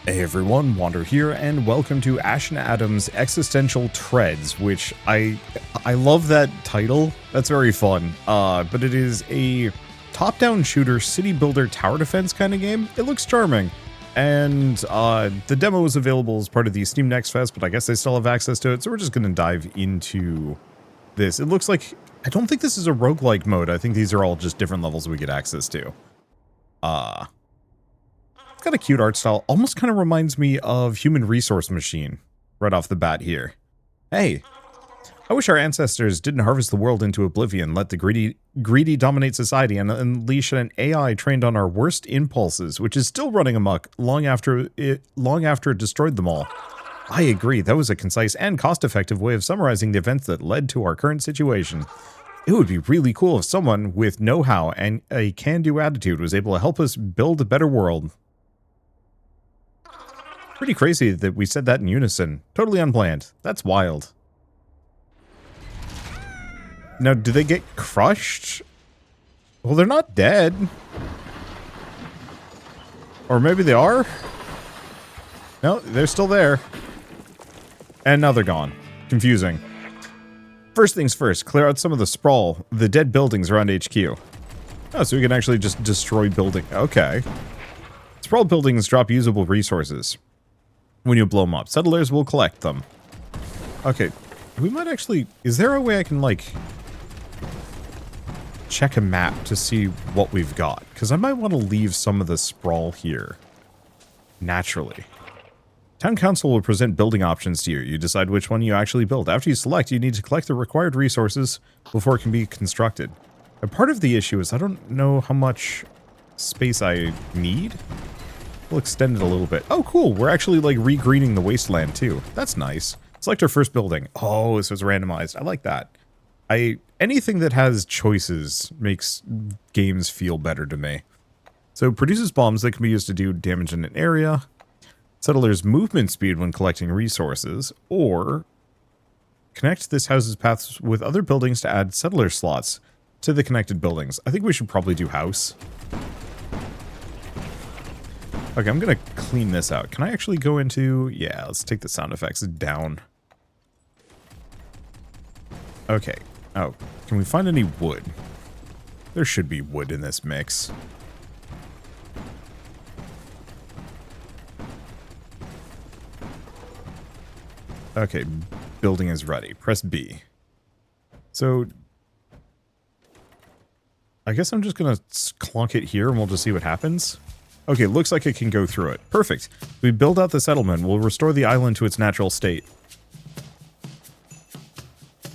Hey everyone, Wander here, and welcome to Ash and Adam's Existential Treads, which I love that title. That's very fun. But it is a top-down shooter, city builder, tower defense kind of game. It looks charming, and the demo is available as part of the Steam Next Fest, but I guess they still have access to it, so we're just going to dive into this. It looks like, I don't think this is a roguelike mode. I think these are all just different levels we get access to. It's got a cute art style. Almost kind of reminds me of Human Resource Machine right off the bat here. Hey, I wish our ancestors didn't harvest the world into oblivion, let the greedy dominate society, and unleash an AI trained on our worst impulses, which is still running amok long after it destroyed them all. I agree. That was a concise and cost-effective way of summarizing the events that led to our current situation. It would be really cool if someone with know-how and a can-do attitude was able to help us build a better world. Pretty crazy that we said that in unison. Totally unplanned. That's wild. Now, do they get crushed? Well, they're not dead. Or maybe they are? No, they're still there. And now they're gone. Confusing. First things first, clear out some of the sprawl, the dead buildings around HQ. Oh, so we can actually just destroy building. Okay. Sprawl buildings drop usable resources when you blow them up. Settlers will collect them. Okay, we might actually... Is there a way I can, like, check a map to see what we've got? Because I might want to leave some of the sprawl here. Naturally. Town Council will present building options to you. You decide which one you actually build. After you select, you need to collect the required resources before it can be constructed. And part of the issue is I don't know how much space I need. We'll extend it a little bit. Oh, cool. We're actually, like, re-greening the wasteland, too. That's nice. Select our first building. Oh, so it's randomized. I like that. Anything that has choices makes games feel better to me. So, it produces bombs that can be used to do damage in an area. Settlers' movement speed when collecting resources. Or connect this house's paths with other buildings to add settler slots to the connected buildings. I think we should probably do house. Okay, I'm gonna clean this out. Can I actually go into... Yeah, let's take the sound effects down. Okay. Oh, can we find any wood? There should be wood in this mix. Okay, building is ready. Press B. So... I guess I'm just gonna clunk it here and we'll just see what happens. Okay, looks like it can go through it. Perfect. We build out the settlement. We'll restore the island to its natural state.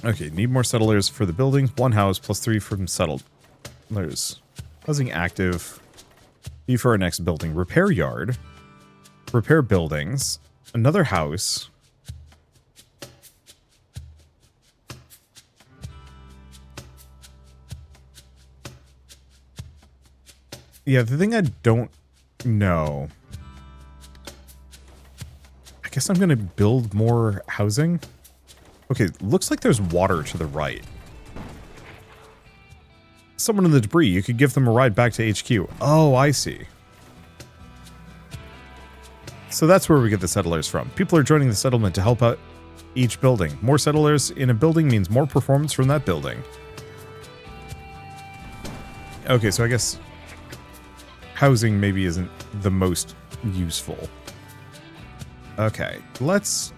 Okay, need more settlers for the building. One house plus 3 from settled. There's housing active. B for our next building. Repair yard. Repair buildings. Another house. Yeah, the thing I don't... No. I guess I'm gonna build more housing. Okay, looks like there's water to the right. Someone in the debris, you could give them a ride back to HQ. Oh, I see. So that's where we get the settlers from. People are joining the settlement to help out each building. More settlers in a building means more performance from that building. Okay, so I guess... housing maybe isn't the most useful. Okay, let's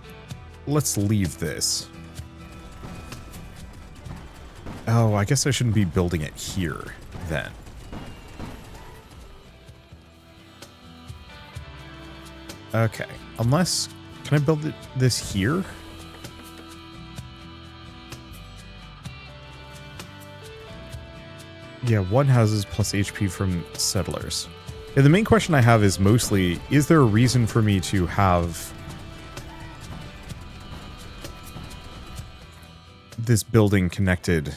leave this. Oh, I guess I shouldn't be building it here, then. Okay, unless... Can I build this here? Yeah, 1 houses plus HP from settlers. Yeah, the main question I have is mostly, is there a reason for me to have this building connected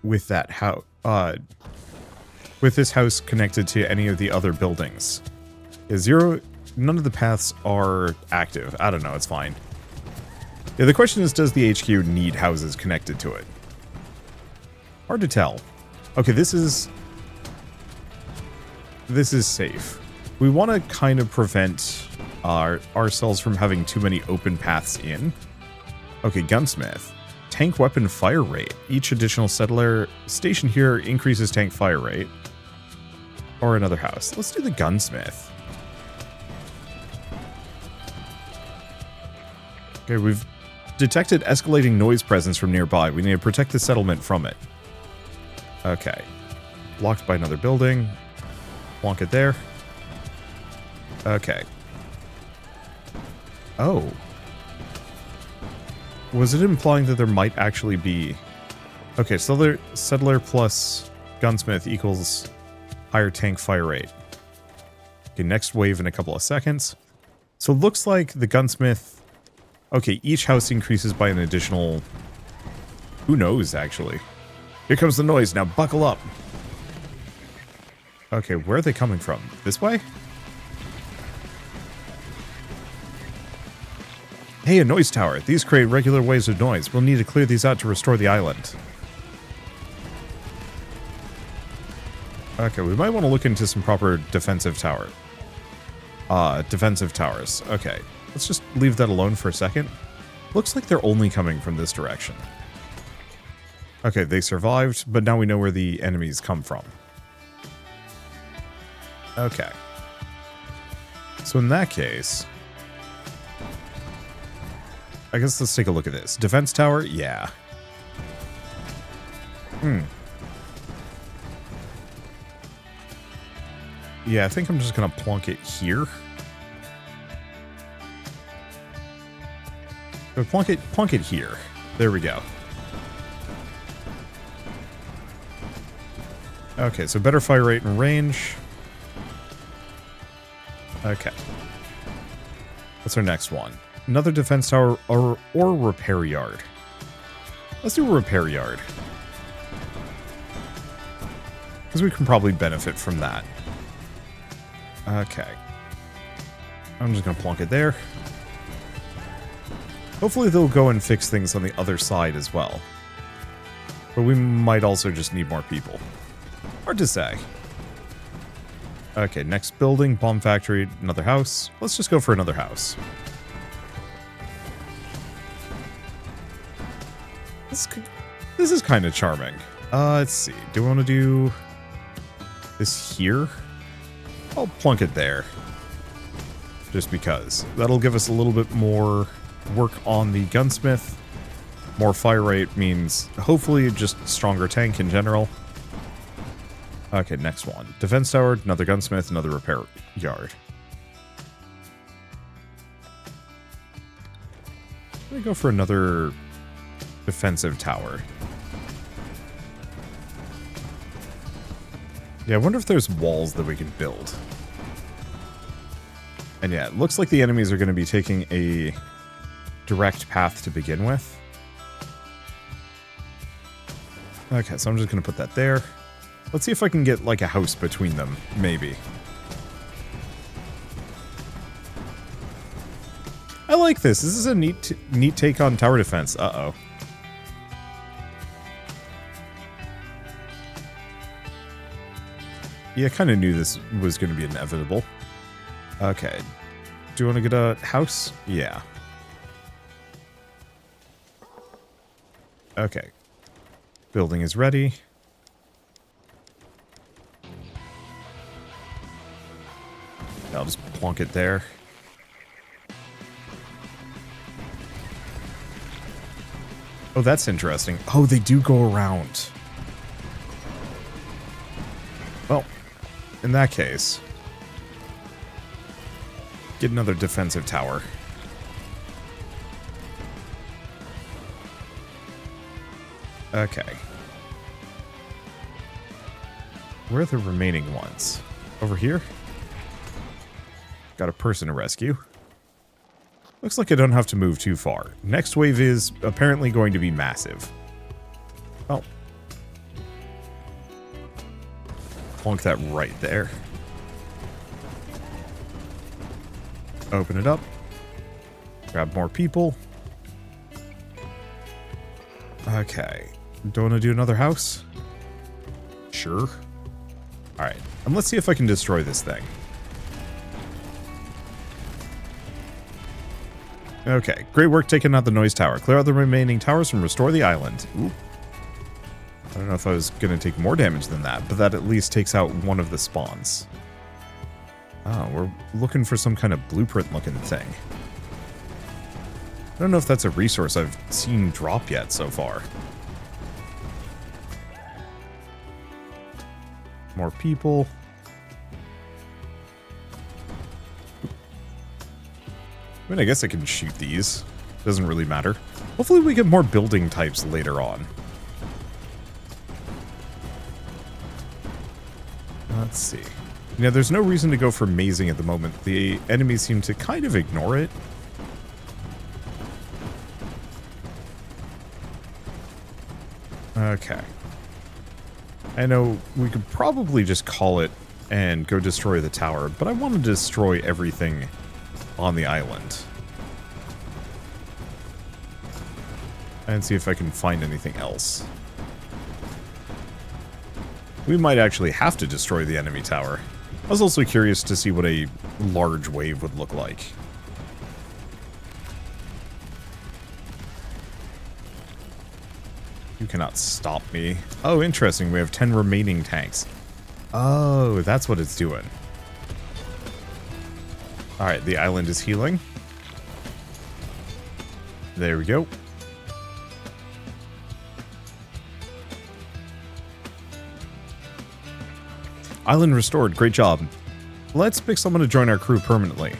with that house? With this house connected to any of the other buildings? None of the paths are active. I don't know, it's fine. Yeah, the question is, does the HQ need houses connected to it? Hard to tell. Okay, this is this is safe. We want to kind of prevent ourselves from having too many open paths in. Okay, gunsmith. Tank weapon fire rate. Each additional settler station here increases tank fire rate. Or another house. Let's do the gunsmith. Okay, we've detected escalating noise presence from nearby. We need to protect the settlement from it. Okay. Blocked by another building. Plonk it there. Okay. Oh. Was it implying that there might actually be... Okay, settler plus gunsmith equals higher tank fire rate. Okay, next wave in a couple of seconds. So it looks like the gunsmith... Okay, each house increases by an additional... Who knows, actually? Here comes the noise, now buckle up! Okay, where are they coming from? This way? Hey, a noise tower. These create regular waves of noise. We'll need to clear these out to restore the island. Okay, we might want to look into some proper defensive towers. Okay, let's just leave that alone for a second. Looks like they're only coming from this direction. Okay, they survived, but now we know where the enemies come from. Okay. So in that case... I guess let's take a look at this. Defense tower? Yeah. Yeah, I think I'm just gonna plonk it here. So plonk it here. There we go. Okay, so better fire rate and range. Okay. What's our next one? Another defense tower or repair yard. Let's do a repair yard. Because we can probably benefit from that. Okay. I'm just going to plonk it there. Hopefully they'll go and fix things on the other side as well. But we might also just need more people. Hard to say. Okay, next building, bomb factory, another house. Let's just go for another house. This is kind of charming. Let's see. Do we want to do this here? I'll plunk it there. Just because. That'll give us a little bit more work on the gunsmith. More fire rate means hopefully just stronger tank in general. Okay, next one. Defense tower, another gunsmith, another repair yard. Let me go for another defensive tower. Yeah, I wonder if there's walls that we can build. And yeah, it looks like the enemies are going to be taking a direct path to begin with. Okay, so I'm just going to put that there. Let's see if I can get, like, a house between them, maybe. I like this. This is a neat take on tower defense. Uh-oh. Yeah, I kind of knew this was going to be inevitable. Okay. Do you want to get a house? Yeah. Okay. Building is ready. I'll just plonk it there. Oh, that's interesting. Oh, they do go around. Well, in that case, get another defensive tower. Okay. Where are the remaining ones? Over here? Got a person to rescue. Looks like I don't have to move too far. Next wave is apparently going to be massive. Oh. Plonk that right there. Open it up. Grab more people. Okay. Don't want to do another house? Sure. Alright, and let's see if I can destroy this thing. Okay, great work taking out the noise tower. Clear out the remaining towers and restore the island. Ooh. I don't know if I was going to take more damage than that, but that at least takes out one of the spawns. Oh, we're looking for some kind of blueprint-looking thing. I don't know if that's a resource I've seen drop yet so far. More people. I mean, I guess I can shoot these. Doesn't really matter. Hopefully we get more building types later on. Let's see. You know, there's no reason to go for mazing at the moment. The enemies seem to kind of ignore it. Okay. I know we could probably just call it and go destroy the tower, but I want to destroy everything on the island. And see if I can find anything else. We might actually have to destroy the enemy tower. I was also curious to see what a large wave would look like. You cannot stop me. Oh, interesting. We have 10 remaining tanks. Oh, that's what it's doing. Alright, the island is healing. There we go. Island restored. Great job. Let's pick someone to join our crew permanently.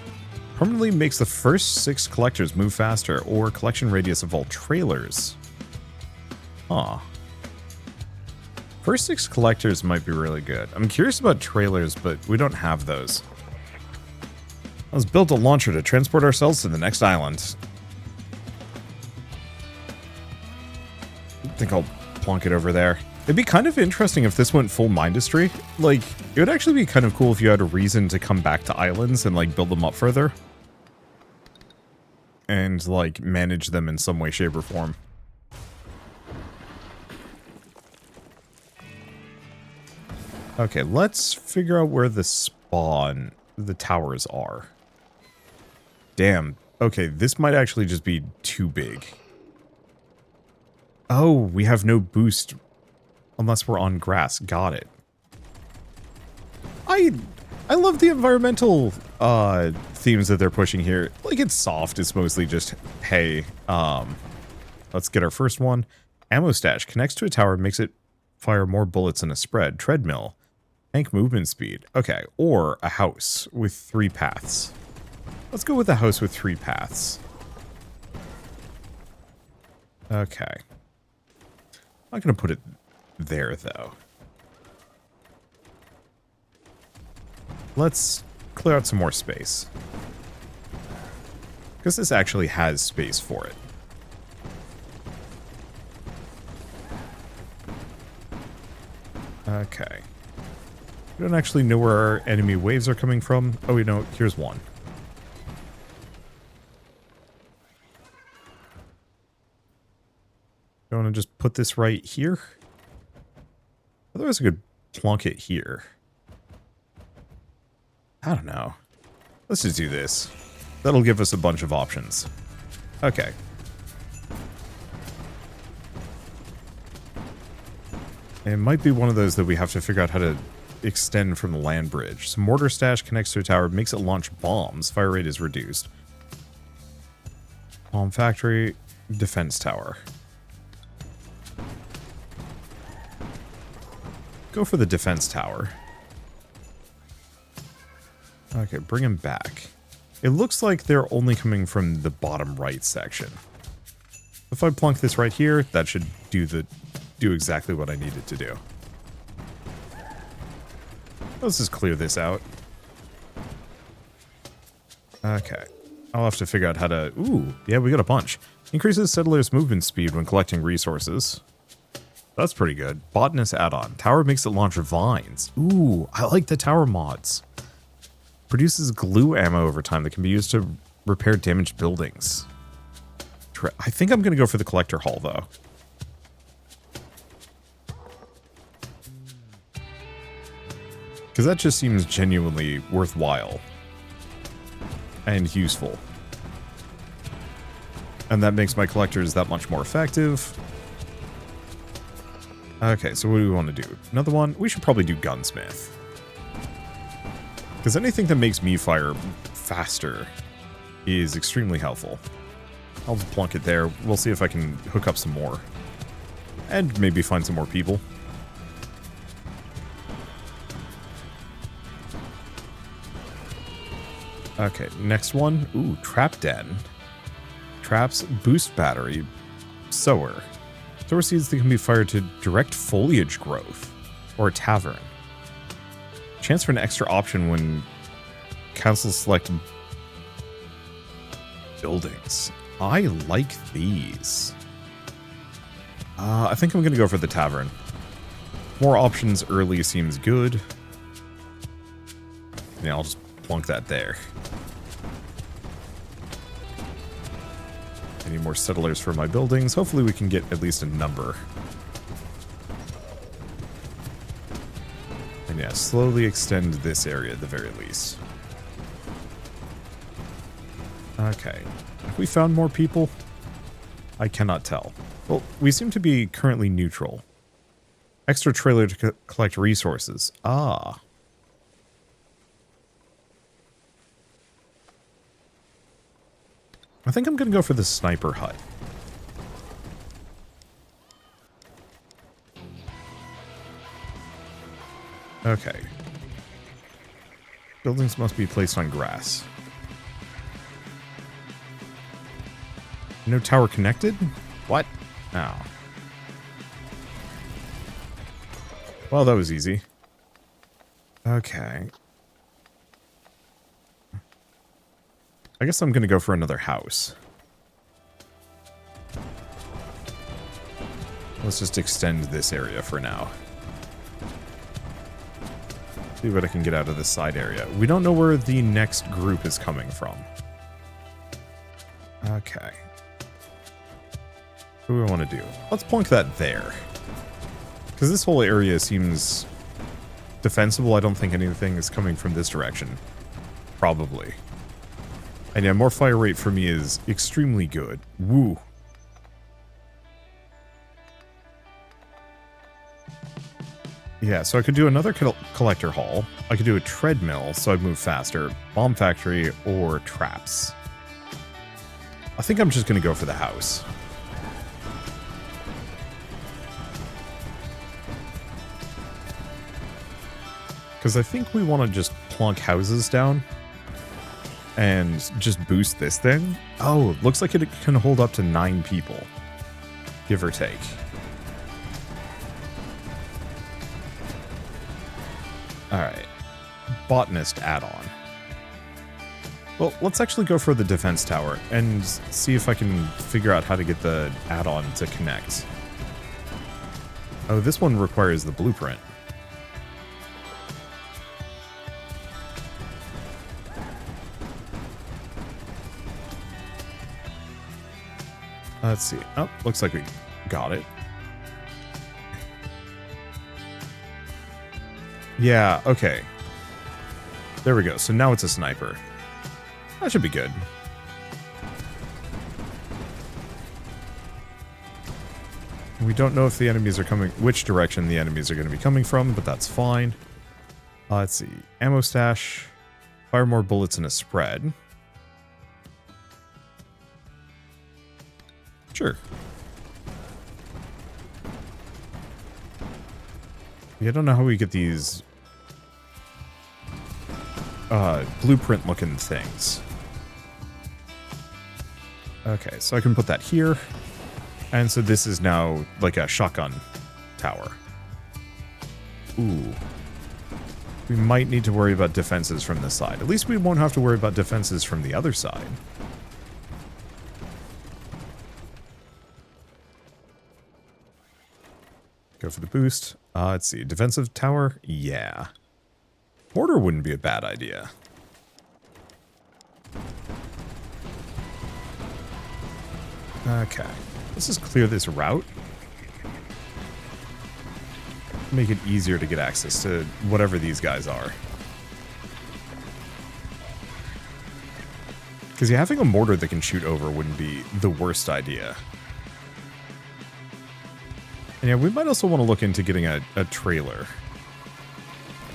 Permanently makes the first 6 collectors move faster, or collection radius of all trailers. Huh. First 6 collectors might be really good. I'm curious about trailers, but we don't have those. Let's build a launcher to transport ourselves to the next island. I think I'll plonk it over there. It'd be kind of interesting if this went full Mindustry. Like, it would actually be kind of cool if you had a reason to come back to islands and, like, build them up further. And, like, manage them in some way, shape, or form. Okay, let's figure out where the towers are. Damn. Okay, this might actually just be too big. Oh, we have no boost unless we're on grass. Got it. I love the environmental themes that they're pushing here. Like, it's soft. It's mostly just, hey, let's get our first one. Ammo stash connects to a tower, makes it fire more bullets in a spread. Treadmill. Tank movement speed. Okay, or a house with 3 paths. Let's go with a house with 3 paths. Okay. I'm not going to put it there, though. Let's clear out some more space. Because this actually has space for it. Okay. We don't actually know where our enemy waves are coming from. Oh, we know. Here's one. I want to just put this right here. Otherwise, I could plonk it here. I don't know. Let's just do this. That'll give us a bunch of options. Okay. It might be one of those that we have to figure out how to extend from the land bridge. So mortar stash connects to a tower, makes it launch bombs. Fire rate is reduced. Bomb factory, defense tower. Go for the defense tower. Okay, bring him back. It looks like they're only coming from the bottom right section. If I plunk this right here, that should do exactly what I needed to do. Let's just clear this out. Okay. I'll have to figure out how to... Ooh, yeah, we got a bunch. Increases settlers' movement speed when collecting resources. That's pretty good. Botanist add-on. Tower makes it launch vines. Ooh, I like the tower mods. Produces glue ammo over time that can be used to repair damaged buildings. I think I'm going to go for the collector hall, though. Because that just seems genuinely worthwhile. And useful. And that makes my collectors that much more effective. Okay, so what do we want to do? Another one? We should probably do gunsmith. Because anything that makes me fire faster is extremely helpful. I'll just plunk it there. We'll see if I can hook up some more. And maybe find some more people. Okay, next one. Ooh, trap den. Traps, boost battery, sower. Sower seeds that can be fired to direct foliage growth. Or a tavern. Chance for an extra option when councils select buildings. I like these. I think I'm going to go for the tavern. More options early seems good. Yeah, I'll just plunk that there. I need more settlers for my buildings. Hopefully we can get at least a number. And yeah, slowly extend this area at the very least. Okay. Have we found more people? I cannot tell. Well, we seem to be currently neutral. Extra trailer to collect resources. Ah. I think I'm going to go for the sniper hut. Okay. Buildings must be placed on grass. No tower connected? What? Oh. Well, that was easy. Okay. I guess I'm going to go for another house. Let's just extend this area for now. See what I can get out of this side area. We don't know where the next group is coming from. Okay. What do we want to do? Let's plunk that there. Because this whole area seems defensible. I don't think anything is coming from this direction. Probably. And yeah, more fire rate for me is extremely good. Woo. Yeah, so I could do another collector hall. I could do a treadmill, so I'd move faster. Bomb factory or traps. I think I'm just going to go for the house. Because I think we want to just plunk houses down. And just boost this thing. Oh, looks like it can hold up to 9 people. Give or take. Alright. Botanist add-on. Well, let's actually go for the defense tower and see if I can figure out how to get the add-on to connect. Oh, this one requires the blueprint. Let's see. Oh, looks like we got it. Yeah, okay. There we go. So now it's a sniper. That should be good. We don't know if the enemies are coming, which direction the enemies are going to be coming from, but that's fine. Let's see. Ammo stash. Fire more bullets in a spread. Sure. Yeah, I don't know how we get these blueprint looking things. Okay, so I can put that here. And so this is now like a shotgun tower. Ooh. We might need to worry about defenses from this side. At least we won't have to worry about defenses from the other side. Go for the boost. Let's see. Defensive tower? Yeah. Mortar wouldn't be a bad idea. Okay. Let's just clear this route. make it easier to get access to whatever these guys are. Because having a mortar that can shoot over wouldn't be the worst idea. And yeah, we might also want to look into getting a trailer.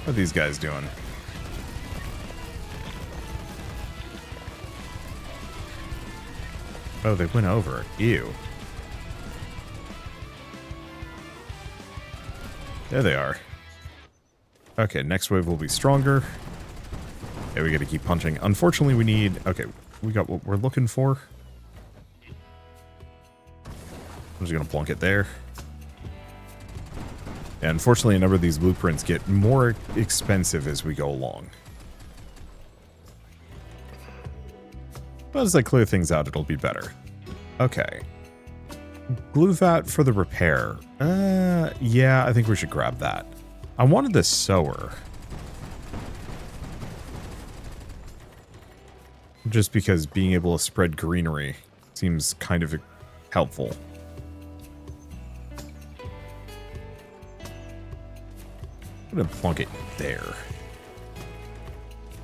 What are these guys doing? Oh, they went over. Ew. There they are. Okay, next wave will be stronger. Yeah, we gotta keep punching. Unfortunately, we need... Okay, we got what we're looking for. I'm just gonna plunk it there. Yeah, unfortunately, a number of these blueprints get more expensive as we go along. But as I clear things out, it'll be better. Okay. Glue vat for the repair. Yeah, I think we should grab that. I wanted the sower. Just because being able to spread greenery seems kind of helpful. I'm gonna plunk it there.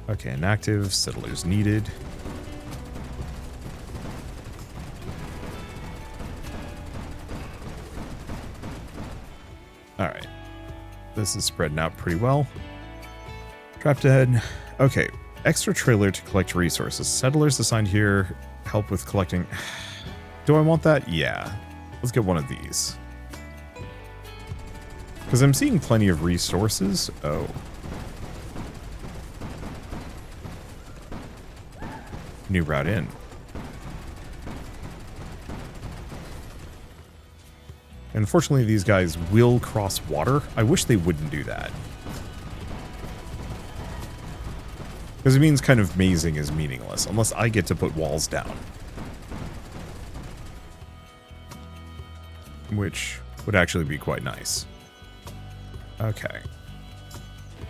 Okay, inactive, settlers needed. Alright. This is spreading out pretty well. Trapped dead. Okay. Extra trailer to collect resources. Settlers assigned here help with collecting. Do I want that? Yeah. Let's get one of these. Because I'm seeing plenty of resources. Oh. New route in. Unfortunately, these guys will cross water. I wish they wouldn't do that. Because it means kind of mazing is meaningless, unless I get to put walls down. Which would actually be quite nice. Okay.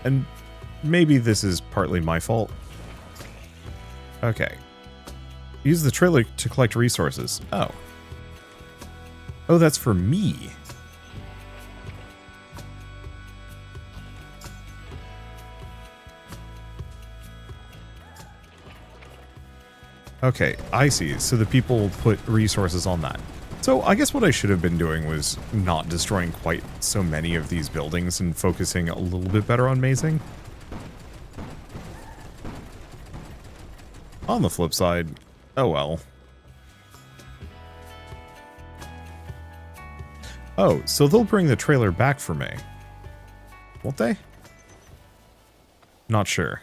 And maybe this is partly my fault. Okay. Use the trailer to collect resources. Oh. Oh, that's for me. Okay, I see. So the people put resources on that. So I guess what I should have been doing was not destroying quite so many of these buildings and focusing a little bit better on mazing. On the flip side, oh well. Oh, so they'll bring the trailer back for me. Won't they? Not sure.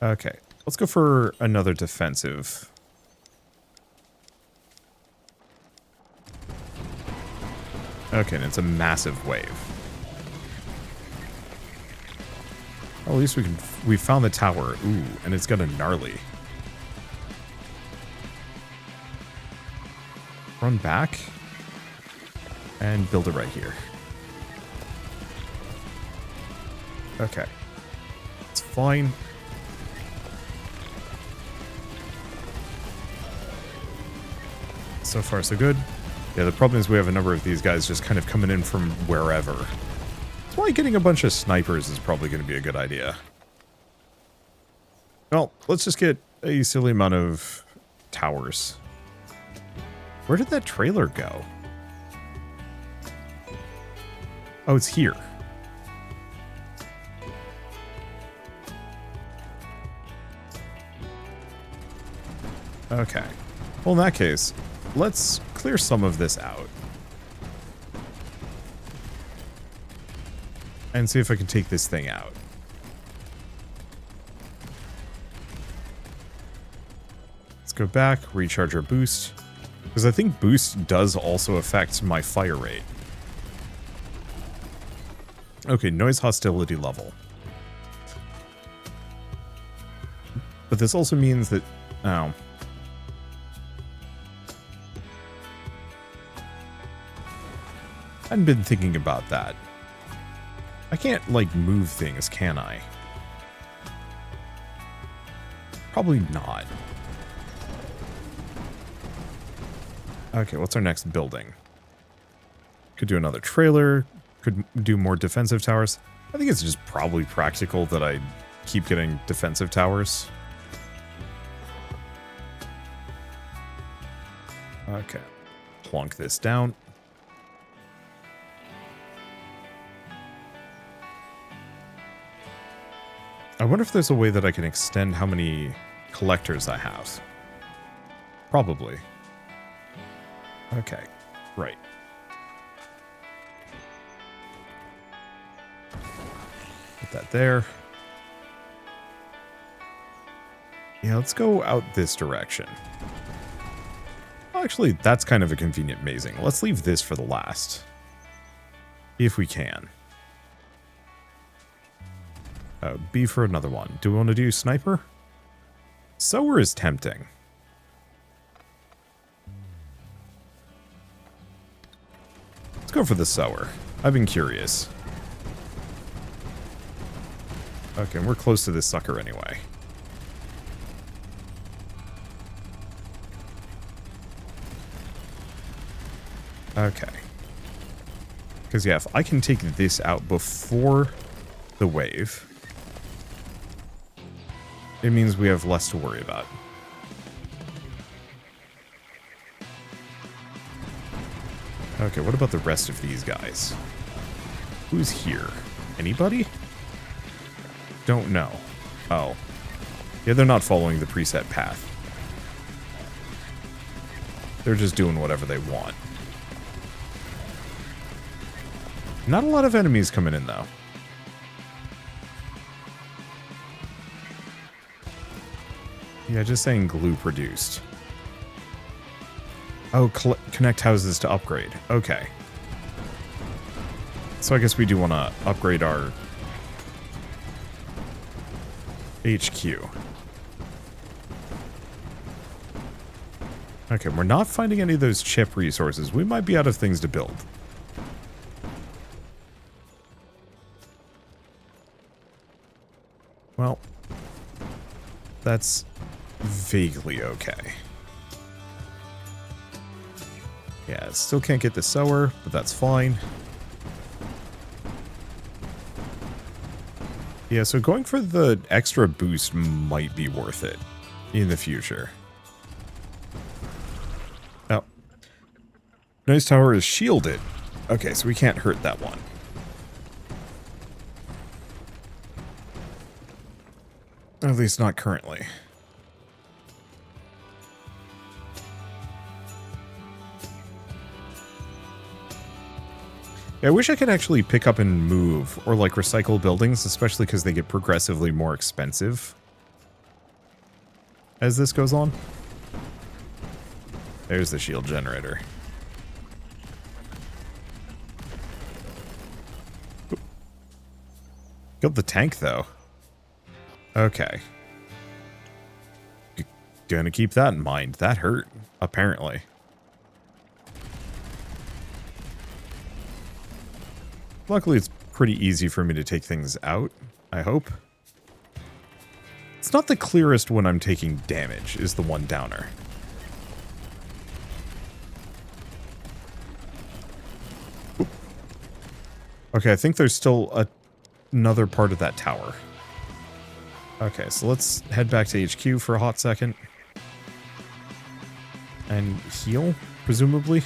Okay, let's go for another defensive. Okay, and it's a massive wave. Well, at least we found the tower. Ooh, and it's got a gnarly. Run back. And build it right here. Okay. It's fine. So far, so good. Yeah, the problem is we have a number of these guys just kind of coming in from wherever. That's why getting a bunch of snipers is probably going to be a good idea. Well, let's just get a silly amount of towers. Where did that trailer go? Oh, it's here. Okay. Well, in that case, let's clear some of this out. And see if I can take this thing out. Let's go back, recharge our boost. Because I think boost does also affect my fire rate. Okay, noise hostility level. But this also means that... Oh. I hadn't been thinking about that. I can't, like, move things, can I? Probably not. Okay, what's our next building? Could do another trailer. could do more defensive towers. I think it's just probably practical that I keep getting defensive towers. Okay. Plonk this down. I wonder if there's a way that I can extend how many collectors I have. Probably. Okay. Right. Put that there. Yeah, let's go out this direction. Well, actually, that's kind of a convenient mazing. Let's leave this for the last. If we can. B for another one. Do we want to do sniper? Sower is tempting. Let's go for the sower. I've been curious. Okay, we're close to this sucker anyway. Okay. Because, yeah, if I can take this out before the wave, it means we have less to worry about. Okay, what about the rest of these guys? Who's here? Anybody? Don't know. Oh. Yeah, they're not following the preset path. They're just doing whatever they want. Not a lot of enemies coming in, though. Yeah, just saying glue produced. Oh, connect houses to upgrade. Okay. So I guess we do want to upgrade our HQ. Okay, we're not finding any of those chip resources. We might be out of things to build. Well, that's vaguely okay. Yeah, still can't get the sower, but that's fine. Yeah, so going for the extra boost might be worth it in the future. Oh. Noise tower is shielded. Okay, so we can't hurt that one. At least not currently. Yeah, I wish I could actually pick up and move, or like recycle buildings, especially because they get progressively more expensive as this goes on. There's the shield generator. Got the tank, though. Okay. Gonna keep that in mind. That hurt, apparently. Luckily, it's pretty easy for me to take things out, I hope. It's not the clearest when I'm taking damage, is the one downer. Oop. Okay, I think there's still another part of that tower. Okay, so let's head back to HQ for a hot second. And heal, presumably.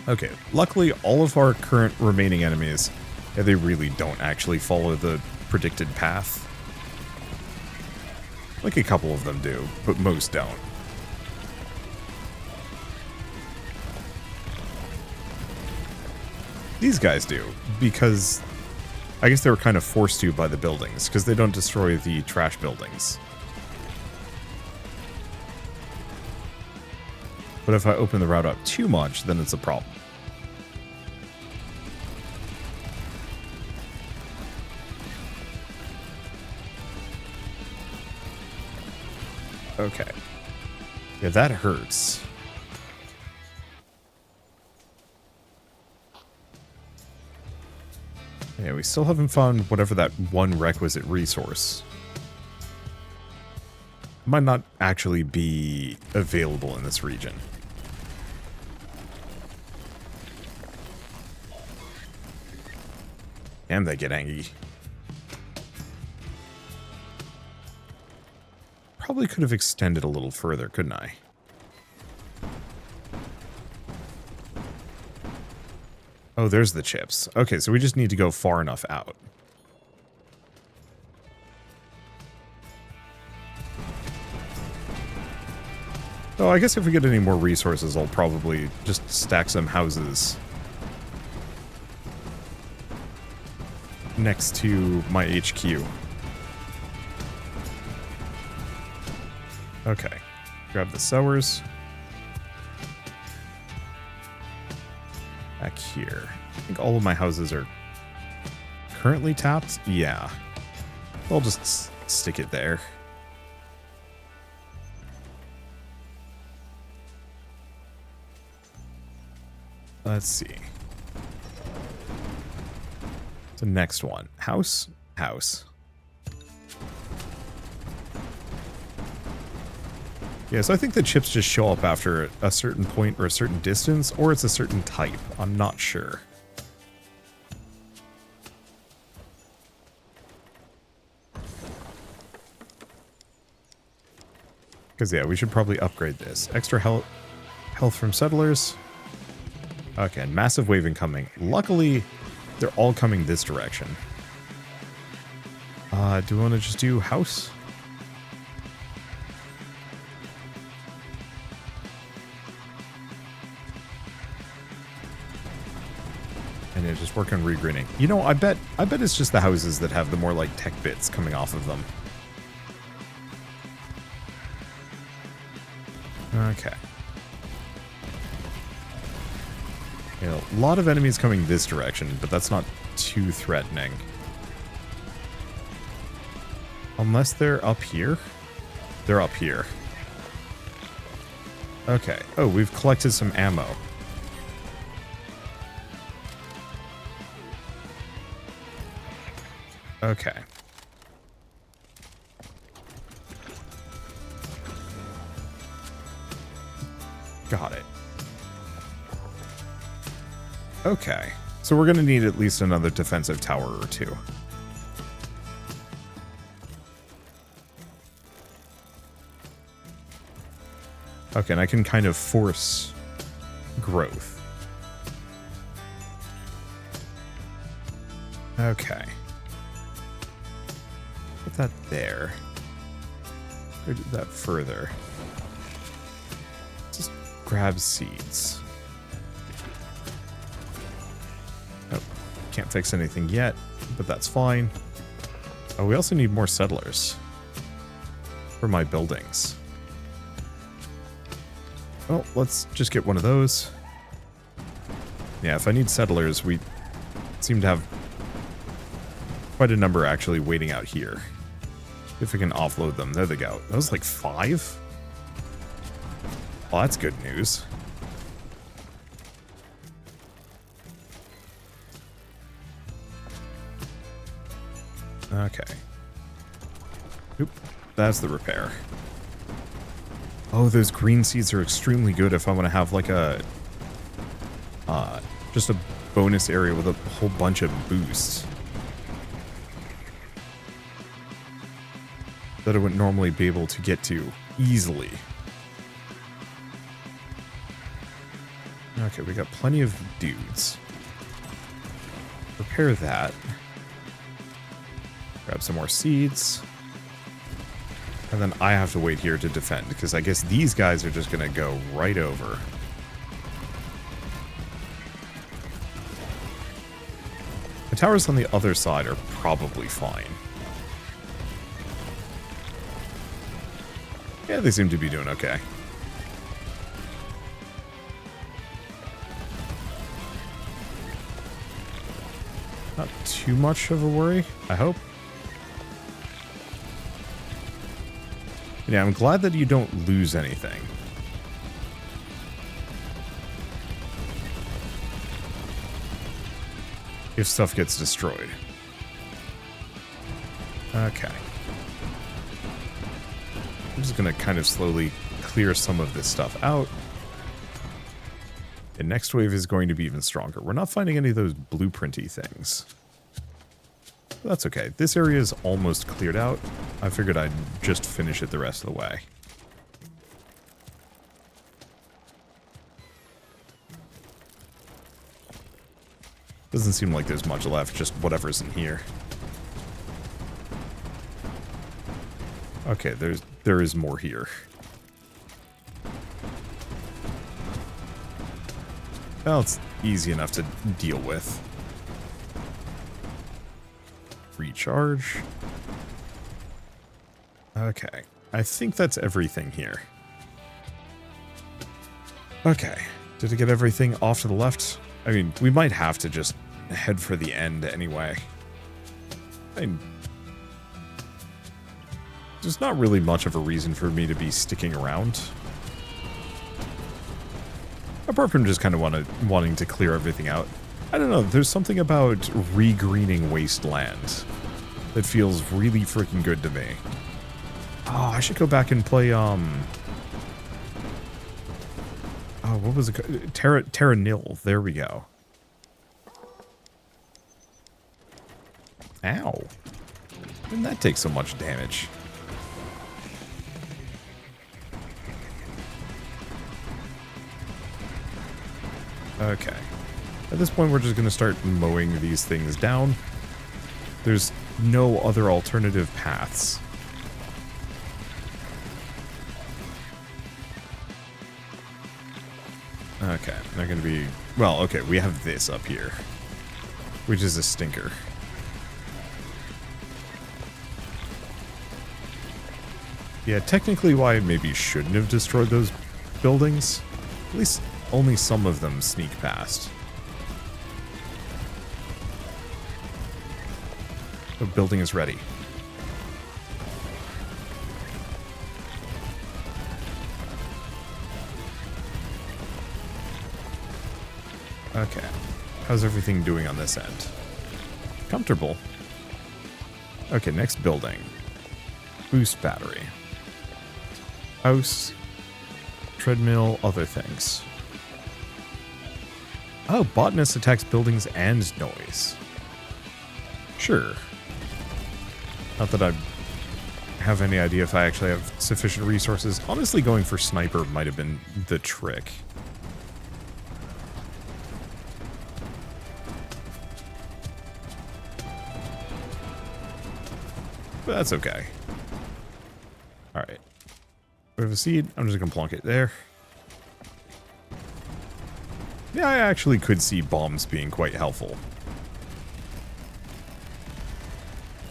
Okay, luckily all of our current remaining enemies, yeah, they really don't actually follow the predicted path. Like a couple of them do, but most don't. These guys do, because I guess they were kind of forced to by the buildings, because they don't destroy the trash buildings. But if I open the route up too much, then it's a problem. Okay. Yeah, that hurts. Yeah, we still haven't found whatever that one requisite resource. Might not actually be available in this region. Damn, they get angry. Probably could have extended a little further, couldn't I? Oh, there's the chips. Okay, so we just need to go far enough out. Oh, I guess if we get any more resources, I'll probably just stack some houses next to my HQ. Okay, grab the sewers. Back here. I think all of my houses are currently tapped. Yeah. I'll just stick it there. Let's see. The next one. House. House. Yeah, so I think the chips just show up after a certain point or a certain distance, or it's a certain type. I'm not sure. Because, yeah, we should probably upgrade this. Extra health from settlers. Okay, massive wave incoming. Luckily, they're all coming this direction. Do we want to just do house? And yeah, just work on regreening. You know, I bet it's just the houses that have the more like tech bits coming off of them. Okay. You know, a lot of enemies coming this direction, but that's not too threatening. Unless they're up here. They're up here. Okay. Oh, we've collected some ammo. Okay. Got it. Okay. So we're going to need at least another defensive tower or two. Okay, and I can kind of force growth. Okay. Put that there. Or do that further. Just grab seeds. Oh, can't fix anything yet, but that's fine. Oh, we also need more settlers for my buildings. Well, let's just get one of those. Yeah, if I need settlers, we seem to have quite a number actually waiting out here. If we can offload them. There they go. That was like 5? Well, that's good news. Okay. Oop, that's the repair. Oh, those green seeds are extremely good if I want to have like a just a bonus area with a whole bunch of boosts that I wouldn't normally be able to get to easily. Okay, we got plenty of dudes. Repair that. Grab some more seeds. And then I have to wait here to defend, because I guess these guys are just going to go right over. The towers on the other side are probably fine. Yeah, they seem to be doing okay. Not too much of a worry, I hope. Yeah, I'm glad that you don't lose anything. If stuff gets destroyed. Okay. I'm just going to kind of slowly clear some of this stuff out. The next wave is going to be even stronger. We're not finding any of those blueprinty things. That's okay. This area is almost cleared out. I figured I'd just finish it the rest of the way. Doesn't seem like there's much left, just whatever's in here. Okay, there is more here. Well, it's easy enough to deal with. Recharge. Okay, I think that's everything here. Okay, did I get everything off to the left? I mean, we might have to just head for the end anyway. There's not really much of a reason for me to be sticking around. Apart from just kind of wanting to clear everything out. I don't know, there's something about regreening wasteland that feels really freaking good to me. Oh, I should go back and play, oh, what was it? Terra Nil. There we go. Ow. Didn't that take so much damage? Okay. At this point, we're just going to start mowing these things down. There's no other alternative paths. Okay, not going to be... Well, okay, we have this up here, which is a stinker. Yeah, technically why I maybe shouldn't have destroyed those buildings. At least only some of them sneak past. The building is ready. Okay. How's everything doing on this end? Comfortable. Okay, next building. Boost battery. House. Treadmill, other things. Oh, botanist attacks buildings and noise. Sure. Not that I have any idea if I actually have sufficient resources. Honestly, going for sniper might have been the trick. But that's okay. Alright. We have a seed. I'm just going to plonk it there. Yeah, I actually could see bombs being quite helpful.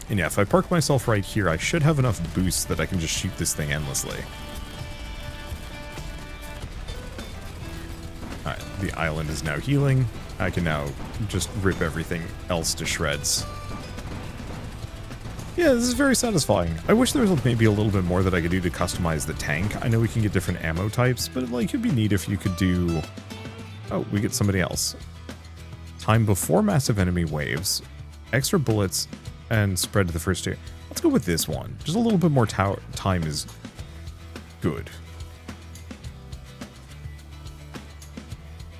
And yeah, if I park myself right here, I should have enough boosts that I can just shoot this thing endlessly. Alright, the island is now healing. I can now just rip everything else to shreds. Yeah, this is very satisfying. I wish there was maybe a little bit more that I could do to customize the tank. I know we can get different ammo types, but like, it'd be neat if you could do... Oh, we get somebody else. Time before massive enemy waves, extra bullets, and spread to the first two. Let's go with this one. Just a little bit more time is good.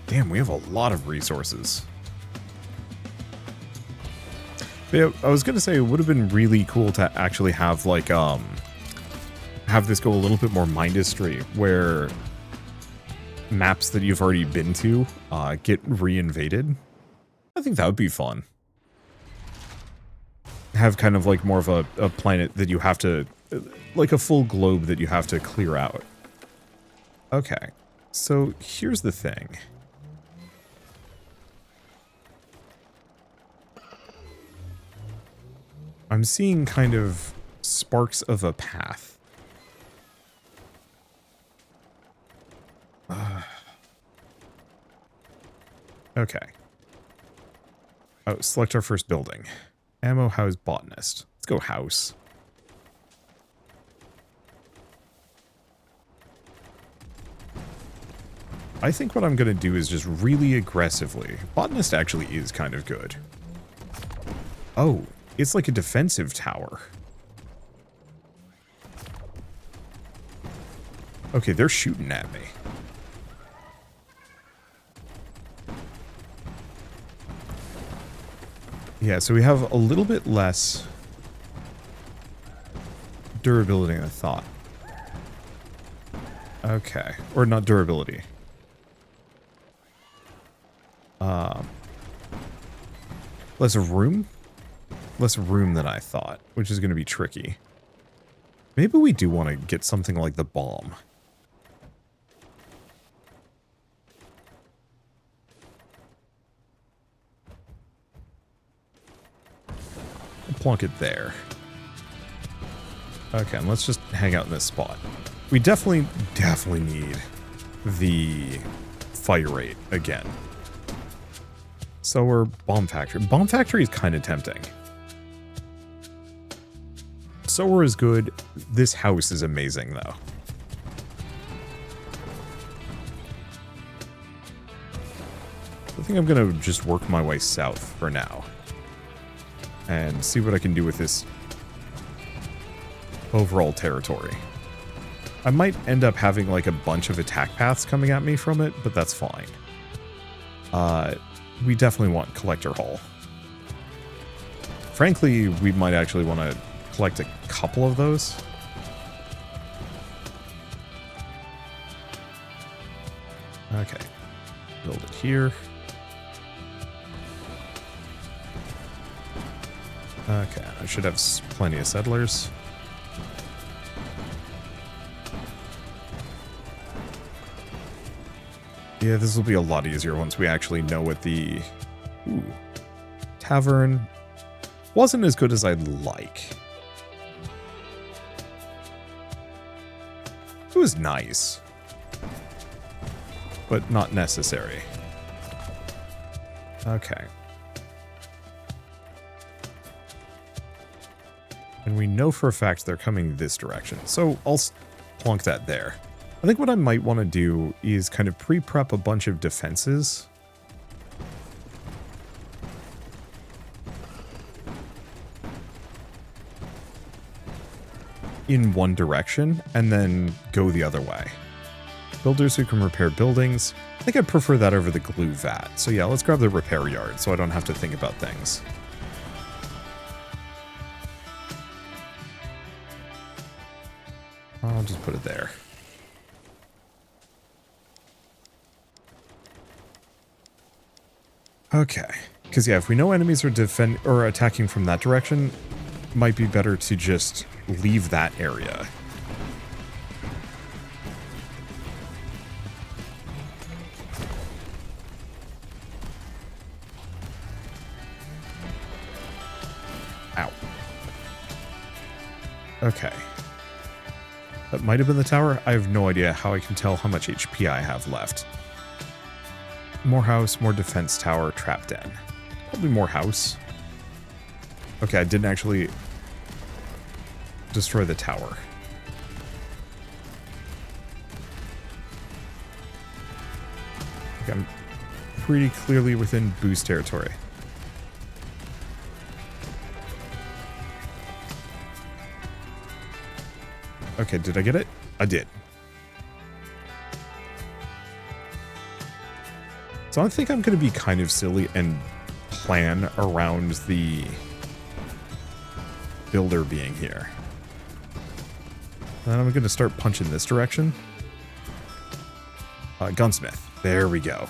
Damn, we have a lot of resources. But yeah, I was gonna say it would have been really cool to actually have like have this go a little bit more Mindustry, where maps that you've already been to get reinvaded. I think that would be fun. Have kind of like more of a planet that you have to, like a full globe that you have to clear out. Okay, so here's the thing. I'm seeing kind of sparks of a path. Okay. Oh, select our first building. Ammo, house, botanist. Let's go house. I think what I'm going to do is just really aggressively. Botanist actually is kind of good. Oh, it's like a defensive tower. Okay, they're shooting at me. Yeah, so we have a little bit less durability than I thought. Okay. Or not durability. Less room? Less room than I thought, which is going to be tricky. Maybe we do want to get something like the bomb. Plunk it there. Okay, and let's just hang out in this spot. We definitely need the fire rate again. So we're bomb factory. Bomb factory is kind of tempting. Solar is good. This house is amazing, though. I think I'm going to just work my way south for now. And see what I can do with this overall territory. I might end up having like a bunch of attack paths coming at me from it, but that's fine. We definitely want Collector Hall. Frankly, we might actually want to collect a couple of those. Okay. Build it here. Okay, I should have plenty of settlers. Yeah, this will be a lot easier once we actually know what the... Ooh. Tavern wasn't as good as I'd like. It was nice, but not necessary. Okay. And we know for a fact they're coming this direction, so I'll plonk that there. I think what I might want to do is kind of pre-prep a bunch of defenses. In one direction, and then go the other way. Builders who can repair buildings. I think I prefer that over the glue vat. So yeah, let's grab the repair yard so I don't have to think about things. I'll just put it there. Okay, because yeah, if we know enemies are attacking from that direction, it might be better to just leave that area. Ow. Okay. That might have been the tower. I have no idea how I can tell how much HP I have left. More house, more defense tower, trap den. Probably more house. Okay, I didn't actually destroy the tower. Okay, I'm pretty clearly within boost territory. Okay, did I get it? I did. So I think I'm going to be kind of silly and plan around the builder being here. And then I'm going to start punching this direction. Gunsmith. There we go.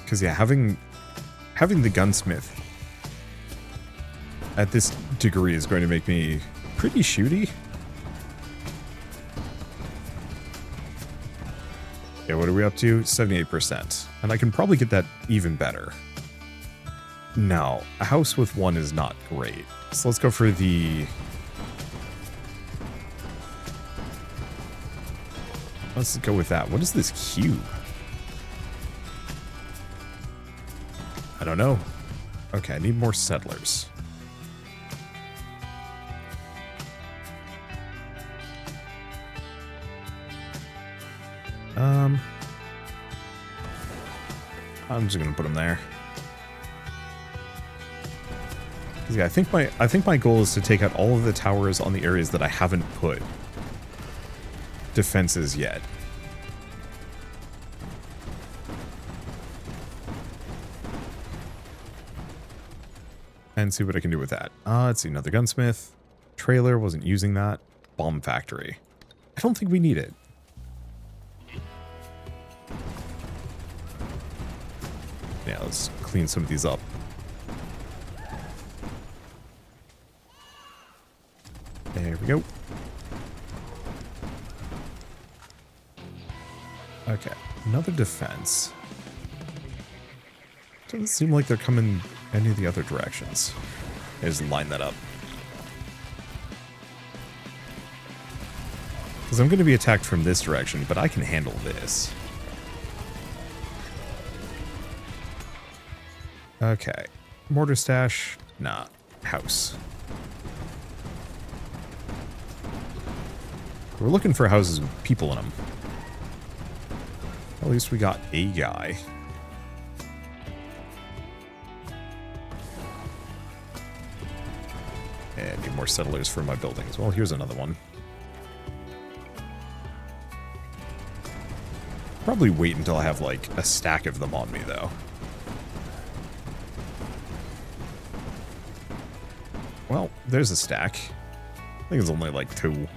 Because yeah, having the gunsmith at this degree is going to make me pretty shooty. Yeah, what are we up to? 78%. And I can probably get that even better. No, a house with one is not great. So let's go for the... Let's go with that. What is this cube? I don't know. Okay, I need more settlers. I'm just gonna put them there. Yeah, I think my goal is to take out all of the towers on the areas that I haven't put defenses yet. and see what I can do with that. Let's see, another gunsmith. Trailer, wasn't using that. Bomb factory. I don't think we need it. Yeah, let's clean some of these up. There we go. Okay, another defense. Doesn't seem like they're coming any of the other directions. I just line that up. Because I'm going to be attacked from this direction, but I can handle this. Okay. Mortar stash. Nah. House. We're looking for houses with people in them. At least we got a guy. And need more settlers for my buildings. Well, here's another one. Probably wait until I have, like, a stack of them on me, though. Well, there's a stack. I think it's only, like, 2.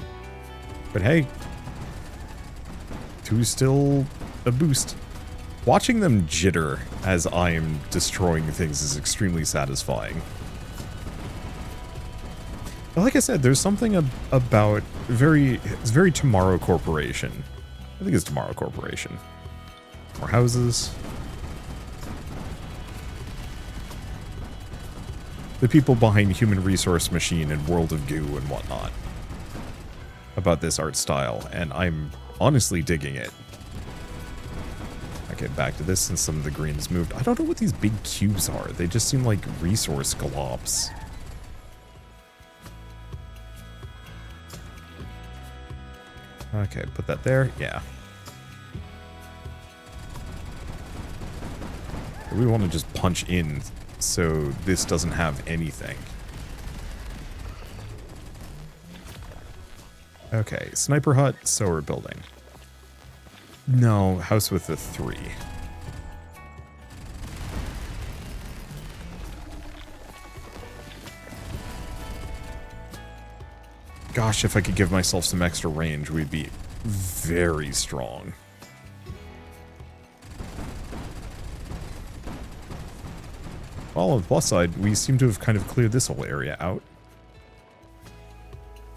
But hey, 2's still a boost. Watching them jitter as I am destroying things is extremely satisfying. But like I said, there's something about it's very Tomorrow Corporation. I think it's Tomorrow Corporation. More houses. The people behind Human Resource Machine and World of Goo and whatnot. About this art style, and I'm honestly digging it. Okay, back to this since some of the green has moved. I don't know what these big cubes are. They just seem like resource globs. Okay, put that there. Yeah. We want to just punch in so this doesn't have anything. Okay, sniper hut, sower building. No, house with a 3. Gosh, if I could give myself some extra range, we'd be very strong. Well, on the plus side, we seem to have kind of cleared this whole area out.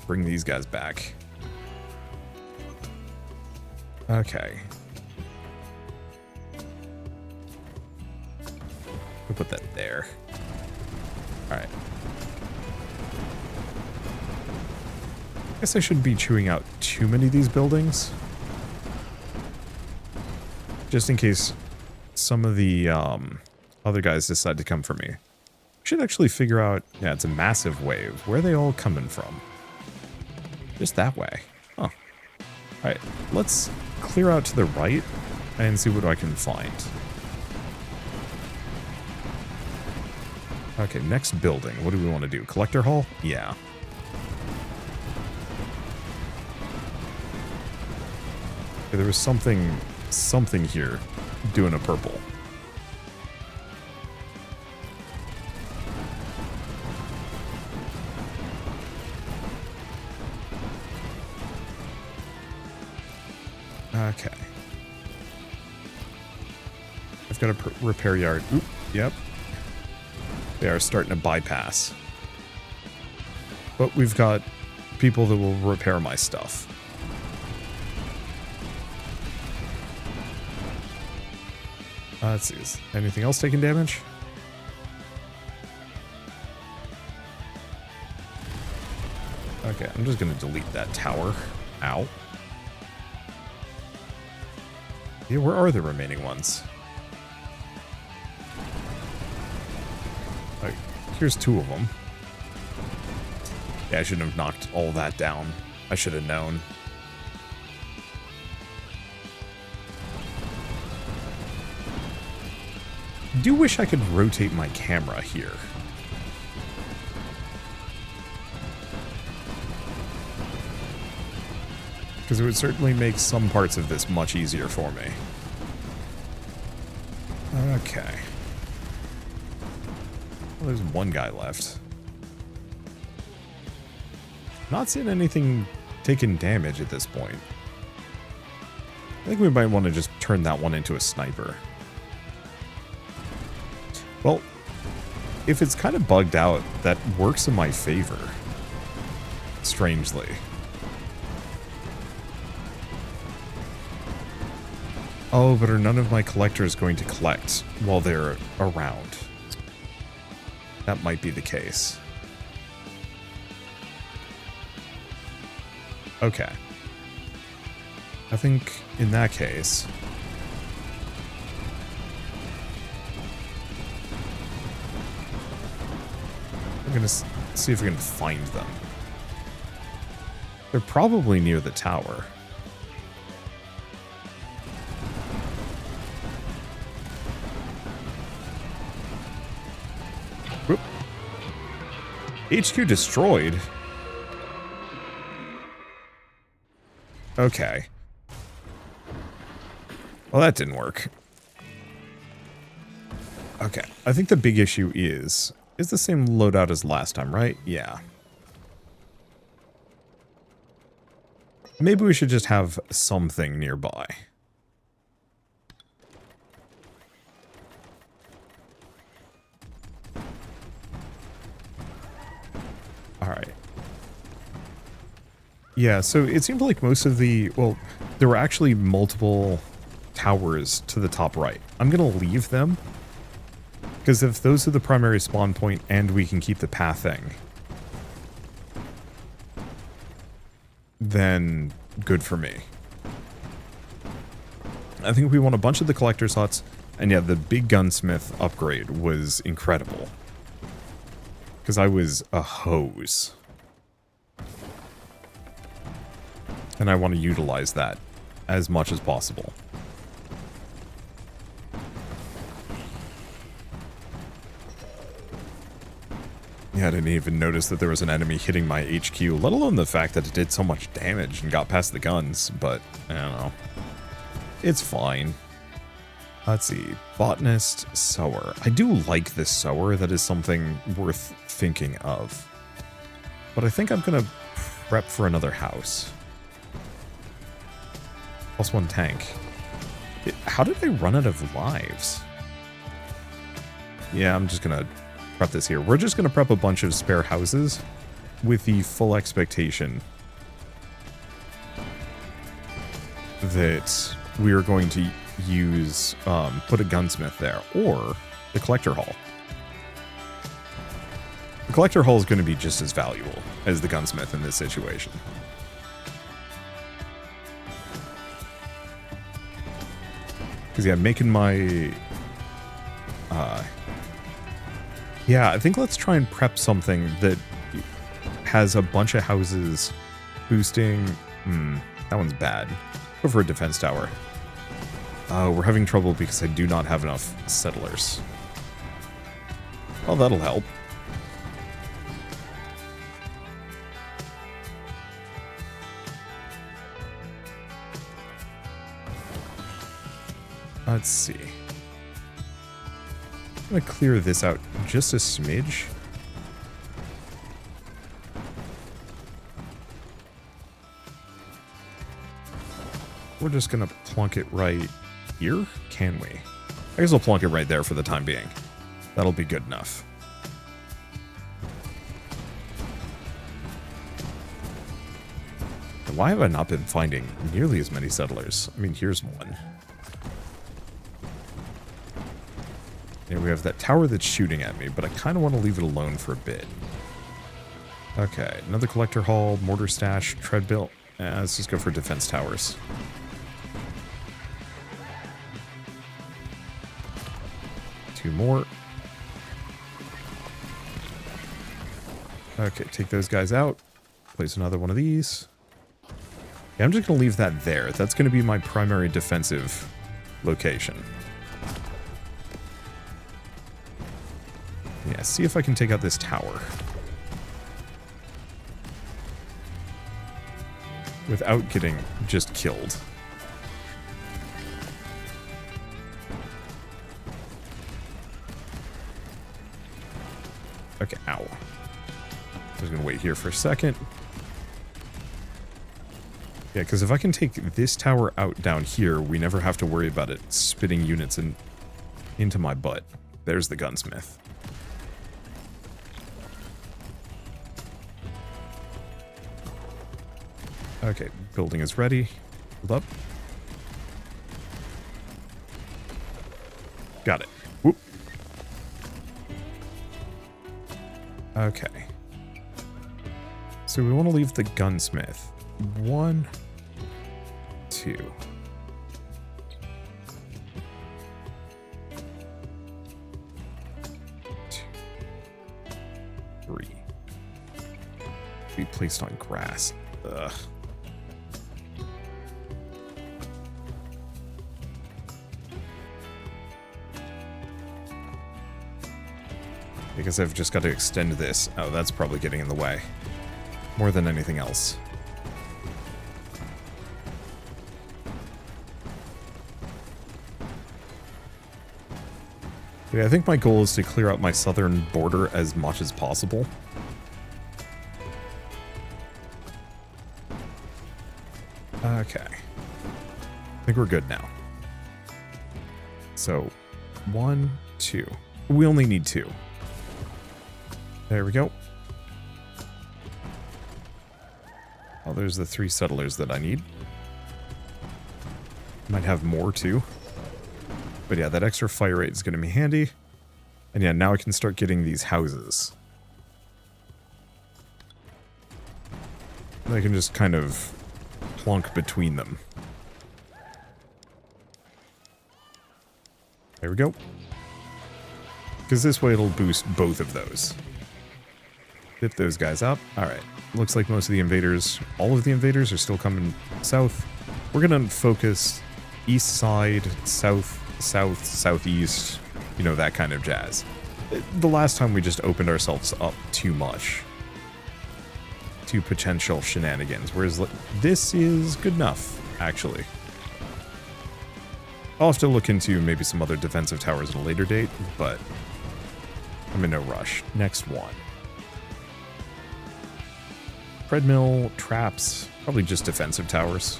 Bring these guys back. Okay. We'll put that there. Alright. Guess I shouldn't be chewing out too many of these buildings. Just in case some of the other guys decide to come for me. I should actually figure out... Yeah, it's a massive wave. Where are they all coming from? Just that way. Huh. Alright, let's clear out to the right and see what I can find. Okay, next building. What do we want to do? Collector hall? Yeah. Okay, there was something here doing a purple. Okay. I've got a repair yard. Oop, yep. They are starting to bypass. But we've got people that will repair my stuff. Let's see. Is anything else taking damage? Okay, I'm just going to delete that tower. Ow. Yeah, where are the remaining ones? Like, here's 2 of them. Yeah, I shouldn't have knocked all that down. I should have known. Do wish I could rotate my camera here. Because it would certainly make some parts of this much easier for me. Okay. Well, there's one guy left. Not seeing anything taking damage at this point. I think we might want to just turn that one into a sniper. Well, if it's kind of bugged out, that works in my favor. Strangely. Oh, but are none of my collectors going to collect while they're around? That might be the case. Okay. I think in that case... I'm going to see if we can find them. They're probably near the tower. Whoop. HQ destroyed. Okay. Well, that didn't work. Okay. I think the big issue is the same loadout as last time, right? Yeah. Maybe we should just have something nearby. Alright. Yeah, so it seemed like most of the... Well, there were actually multiple towers to the top right. I'm going to leave them. Because if those are the primary spawn point and we can keep the pathing, then good for me. I think we want a bunch of the collector's huts, and yeah, the big gunsmith upgrade was incredible. Because I was a hose. And I want to utilize that as much as possible. Yeah, I didn't even notice that there was an enemy hitting my HQ, let alone the fact that it did so much damage and got past the guns, but I don't know. It's fine. Let's see. Botanist, sower. I do like this sower. That is something worth thinking of. But I think I'm going to prep for another house. +1 tank. How did I run out of lives? Yeah, I'm just going to prep this here. We're just going to prep a bunch of spare houses with the full expectation that we are going to use, put a gunsmith there, or the collector hall. The collector hall is going to be just as valuable as the gunsmith in this situation. Because, yeah, making my... yeah, I think let's try and prep something that has a bunch of houses boosting... that one's bad. Go for a defense tower. We're having trouble because I do not have enough settlers. Well, that'll help. Let's see. I'm going to clear this out just a smidge. We're just going to plunk it right here? Can we? I guess we'll plunk it right there for the time being. That'll be good enough. Why have I not been finding nearly as many settlers? I mean, here's one. And we have that tower that's shooting at me, but I kind of want to leave it alone for a bit. Okay, another collector hall, mortar stash, treadmill. Let's just go for defense towers. Two more. Okay, take those guys out. Place another one of these. Yeah, I'm just going to leave that there. That's going to be my primary defensive location. Yeah, see if I can take out this tower. Without getting just killed. Okay, ow. I'm just gonna wait here for a second. Yeah, because if I can take this tower out down here, we never have to worry about it spitting units into my butt. There's the gunsmith. Okay, building is ready. Hold up. Got it. Whoop. Okay. So we want to leave the gunsmith. 1, 2. 2, 3. Be placed on grass. Ugh. Because I've just got to extend this. Oh, that's probably getting in the way. More than anything else. Yeah, I think my goal is to clear out my southern border as much as possible. Okay. I think we're good now. So, 1, 2. We only need 2. There we go. Oh, there's the 3 settlers that I need. Might have more too. But yeah, that extra fire rate is going to be handy. And yeah, now I can start getting these houses. I can just kind of plunk between them. There we go. Because this way it'll boost both of those. Zip those guys up. Alright. Looks like most of the invaders, all of the invaders are still coming south. We're going to focus east side, south, south, southeast, you know, that kind of jazz. The last time we just opened ourselves up too much to potential shenanigans, whereas this is good enough, actually. I'll have to look into maybe some other defensive towers at a later date, but I'm in no rush. Next one. Treadmill, traps, probably just defensive towers.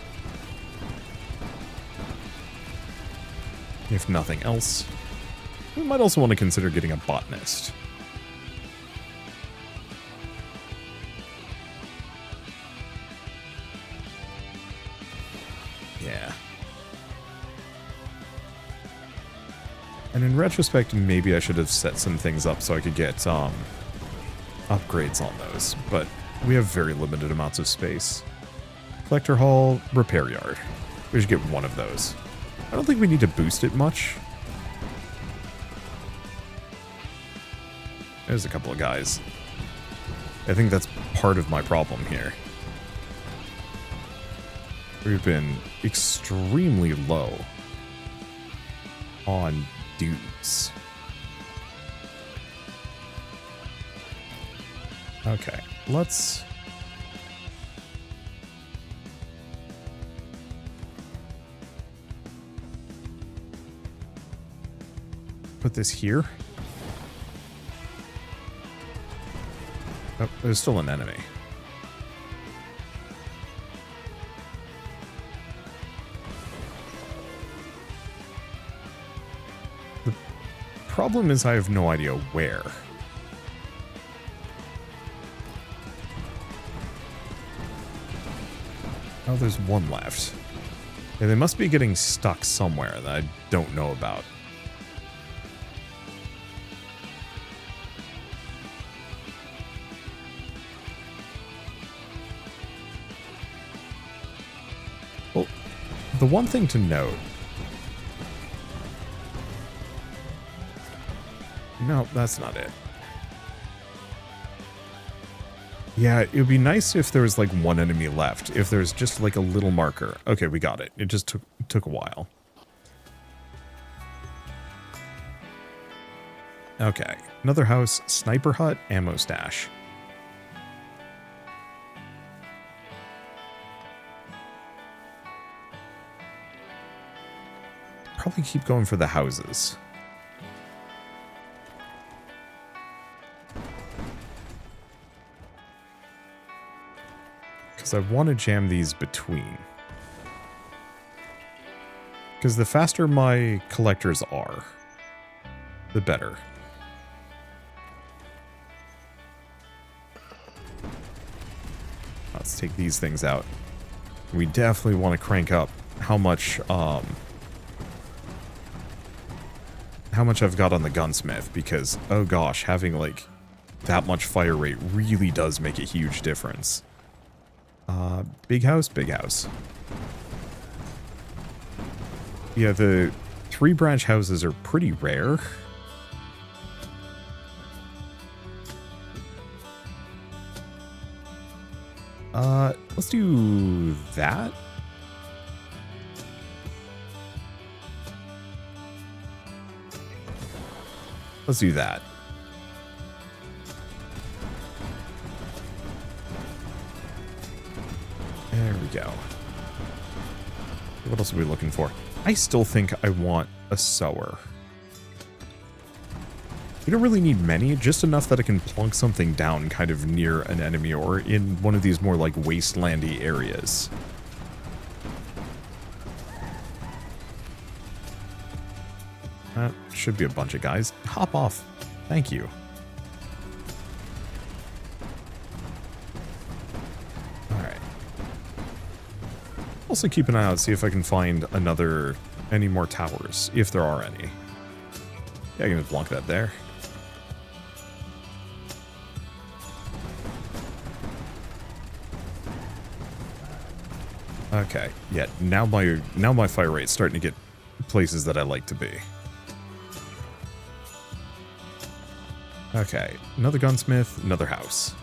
If nothing else. We might also want to consider getting a botanist. Yeah. And in retrospect, maybe I should have set some things up so I could get upgrades on those, but we have very limited amounts of space. Collector Hall, Repair Yard. We should get one of those. I don't think we need to boost it much. There's a couple of guys. I think that's part of my problem here. We've been extremely low on dudes. Okay, let's... put this here. Oh, there's still an enemy. The problem is I have no idea where. Oh, there's one left. Yeah, they must be getting stuck somewhere that I don't know about. Well, the one thing to note... No, that's not it. Yeah, it would be nice if there was like one enemy left. If there's just like a little marker. Okay, we got it. It just took a while. Okay, another house, sniper hut, ammo stash. Probably keep going for the houses. So I want to jam these between. Because the faster my collectors are, the better. Let's take these things out. We definitely want to crank up how much I've got on the gunsmith, because, oh gosh, having, like, that much fire rate really does make a huge difference. Big house, big house. Yeah, the 3-branch houses are pretty rare. Let's do that. Let's do that. There we go. What else are we looking for? I still think I want a sower. We don't really need many, just enough that I can plunk something down kind of near an enemy or in one of these more like wastelandy areas. That should be a bunch of guys. Hop off. Thank you. Alright. Also keep an eye out, see if I can find any more towers, if there are any. Yeah, I can just block that there. Okay, yeah, now my fire rate's starting to get places that I like to be. Okay, another gunsmith, another house.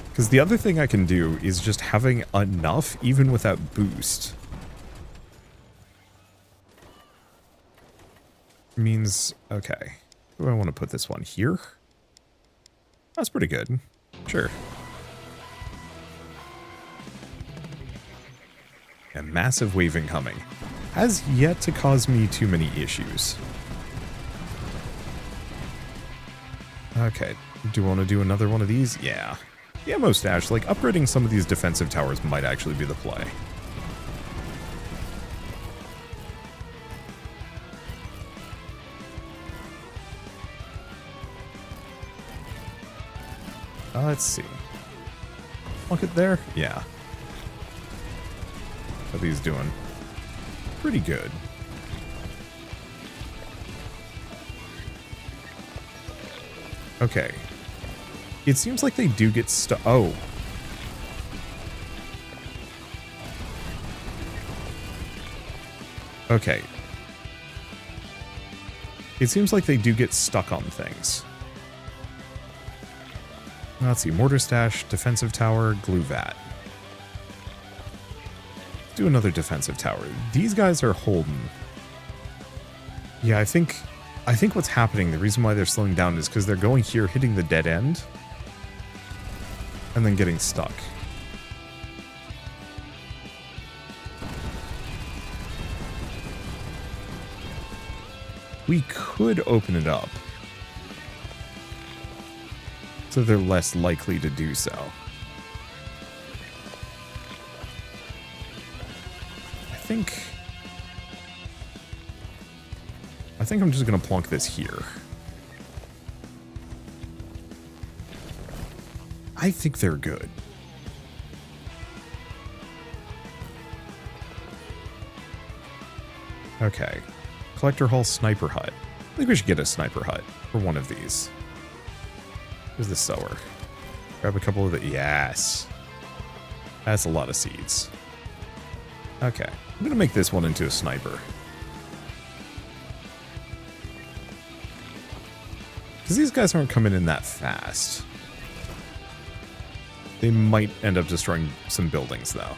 Because the other thing I can do is just having enough, even without boost. Means, okay, do I want to put this one here? That's pretty good. Sure. A massive wave incoming. Has yet to cause me too many issues. Okay, do you want to do another one of these? Yeah. The ammo stash, like upgrading some of these defensive towers might actually be the play. Let's see. Look at there? Yeah. How are these doing? Pretty good. Okay. It seems like they do get stuck. Oh. Okay. It seems like they do get stuck on things. Let's see. Mortar stash, defensive tower, glue vat. Let's do another defensive tower. These guys are holding. Yeah, I think what's happening, the reason why they're slowing down is because they're going here, hitting the dead end, and then getting stuck. We could open it up, so they're less likely to do so. I think I'm just going to plunk this here. I think they're good. Okay. Collector Hall Sniper Hut. I think we should get a Sniper Hut for one of these. Here's the sower. Grab a couple of the... Yes. That's a lot of seeds. Okay. I'm going to make this one into a sniper. Because these guys aren't coming in that fast. They might end up destroying some buildings, though.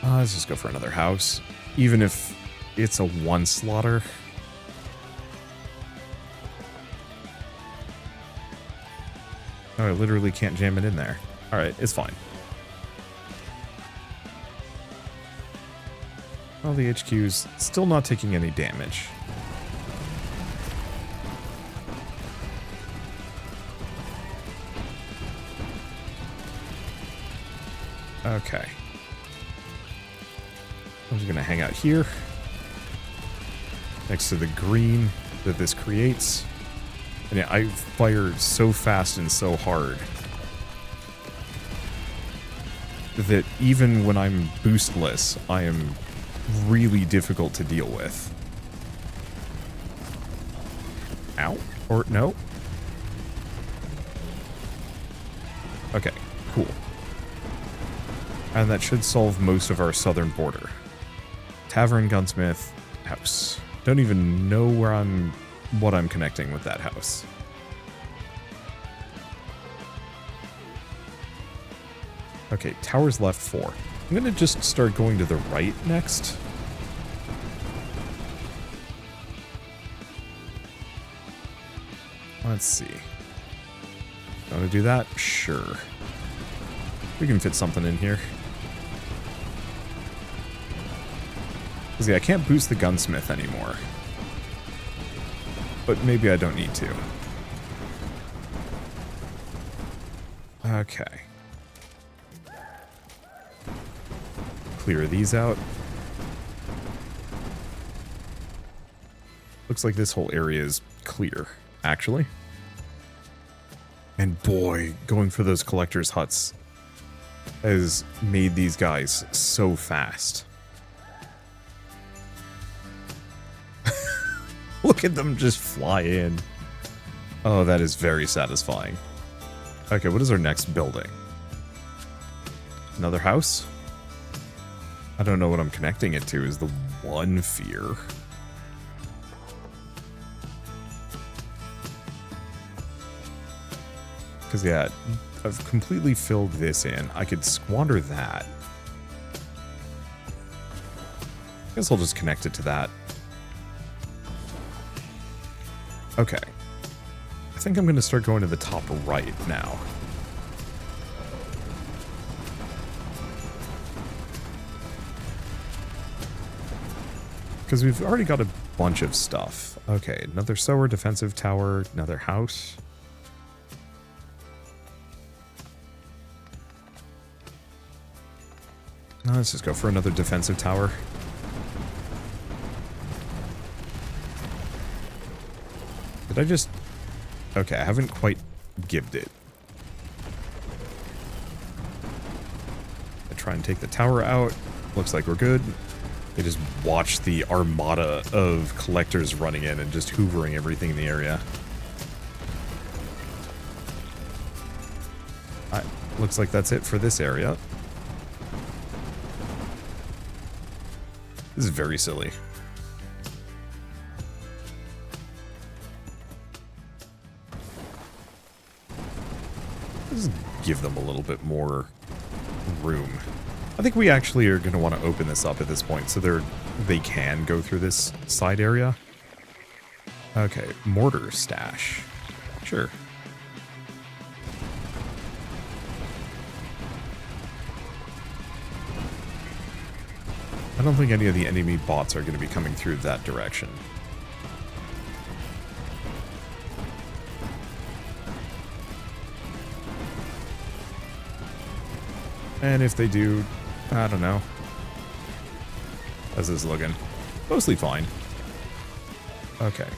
Let's just go for another house. Even if it's a one slaughter. Oh, I literally can't jam it in there. Alright, it's fine. Well, the HQ's still not taking any damage. Okay. I'm just going to hang out here. Next to the green that this creates. And yeah, I fire so fast and so hard that even when I'm boostless, I am really difficult to deal with. Ow. Or no. Okay, cool. And that should solve most of our southern border. Tavern, gunsmith, house. Don't even know what I'm connecting with that house. Okay, towers left 4. I'm gonna just start going to the right next. Let's see. Want to do that? Sure. We can fit something in here. See, I can't boost the gunsmith anymore. But maybe I don't need to. Okay. Clear these out. Looks like this whole area is clear, actually. And boy, going for those collectors' huts has made these guys so fast. Look at them just fly in. Oh, that is very satisfying. Okay, what is our next building? Another house? I don't know what I'm connecting it to is the one fear. Because, yeah, I've completely filled this in. I could squander that. I guess I'll just connect it to that. Okay. I think I'm going to start going to the top right now. Because we've already got a bunch of stuff. Okay, another sower, defensive tower, another house. Let's just go for another defensive tower. Did I just... Okay, I haven't quite gibbed it. I try and take the tower out. Looks like we're good. They just watch the armada of collectors running in and just hoovering everything in the area. Looks like that's it for this area. This is very silly. Just give them a little bit more room. I think we actually are going to want to open this up at this point so they can go through this side area. Okay, mortar stash. Sure. I don't think any of the enemy bots are going to be coming through that direction. And if they do, I don't know. How's this looking? Mostly fine. Okay.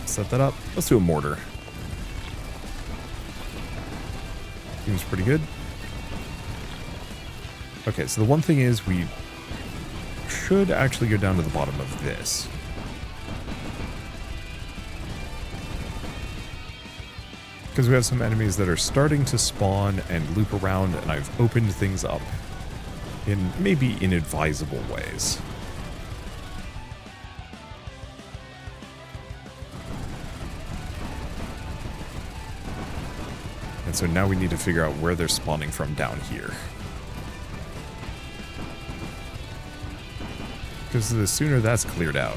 Set that up. Let's do a mortar. Seems pretty good. Okay, so the one thing is we should actually go down to the bottom of this. Because we have some enemies that are starting to spawn and loop around, and I've opened things up in maybe inadvisable ways. And so now we need to figure out where they're spawning from down here. Because the sooner that's cleared out,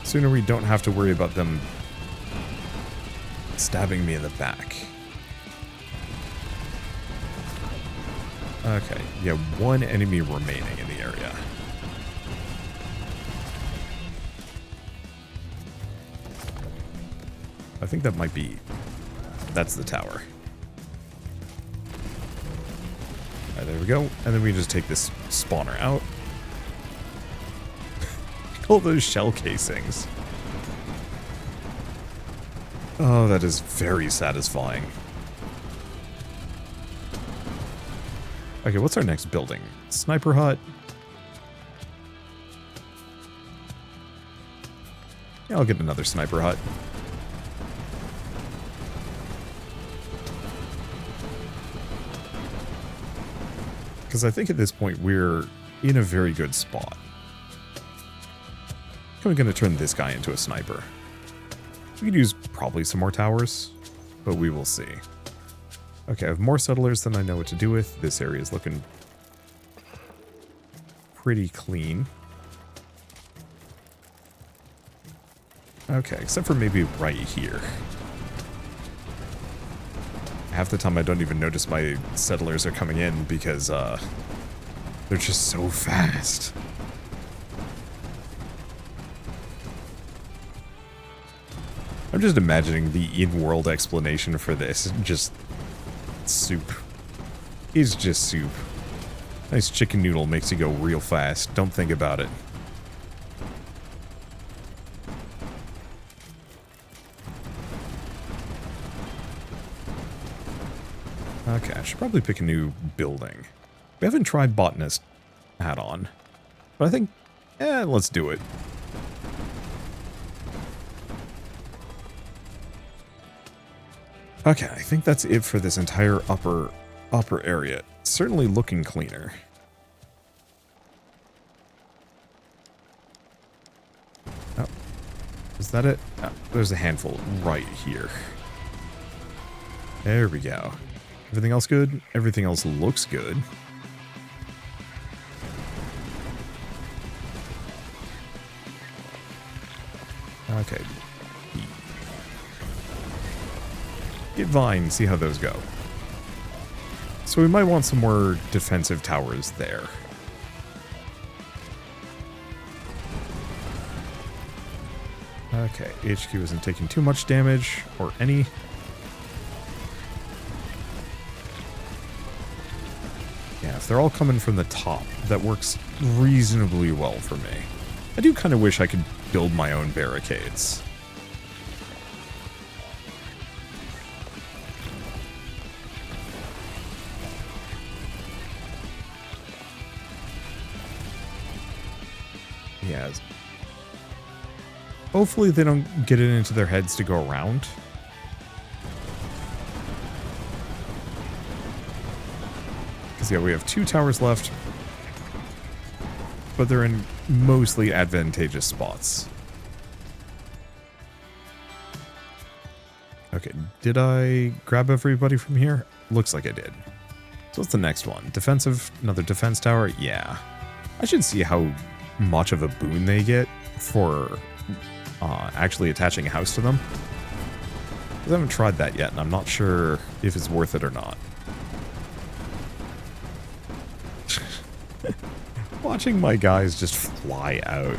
the sooner we don't have to worry about them stabbing me in the back. Okay, yeah, one enemy remaining in the area. I think that might be That's the tower. Alright, there we go. And then we just take this spawner out. All those shell casings. Oh, that is very satisfying. Okay, what's our next building? Sniper hut. Yeah, I'll get another sniper hut. Because I think at this point we're in a very good spot. I'm going to turn this guy into a sniper. We could use probably some more towers, but we will see. Okay, I have more settlers than I know what to do with. This area is looking pretty clean. Okay, except for maybe right here. Half the time I don't even notice my settlers are coming in because they're just so fast. I'm just imagining the in-world explanation for this. Just soup. It's just soup. Nice chicken noodle makes you go real fast. Don't think about it. Okay, I should probably pick a new building. We haven't tried botanist add-on, but I think, let's do it. Okay, I think that's it for this entire upper area. It's certainly looking cleaner. Oh, is that it? Oh, there's a handful right here. There we go. Everything else good? Everything else looks good. Okay. Get Vine, see how those go. So we might want some more defensive towers there. Okay, HQ isn't taking too much damage, or any. Yeah, if they're all coming from the top, that works reasonably well for me. I do kind of wish I could build my own barricades. Yeah. Hopefully they don't get it into their heads to go around. Because, yeah, we have 2 towers left. But they're in mostly advantageous spots. Okay, did I grab everybody from here? Looks like I did. So what's the next one? Defensive? Another defense tower? Yeah. I should see how much of a boon they get for actually attaching a house to them. I haven't tried that yet, and I'm not sure if it's worth it or not. Watching my guys just fly out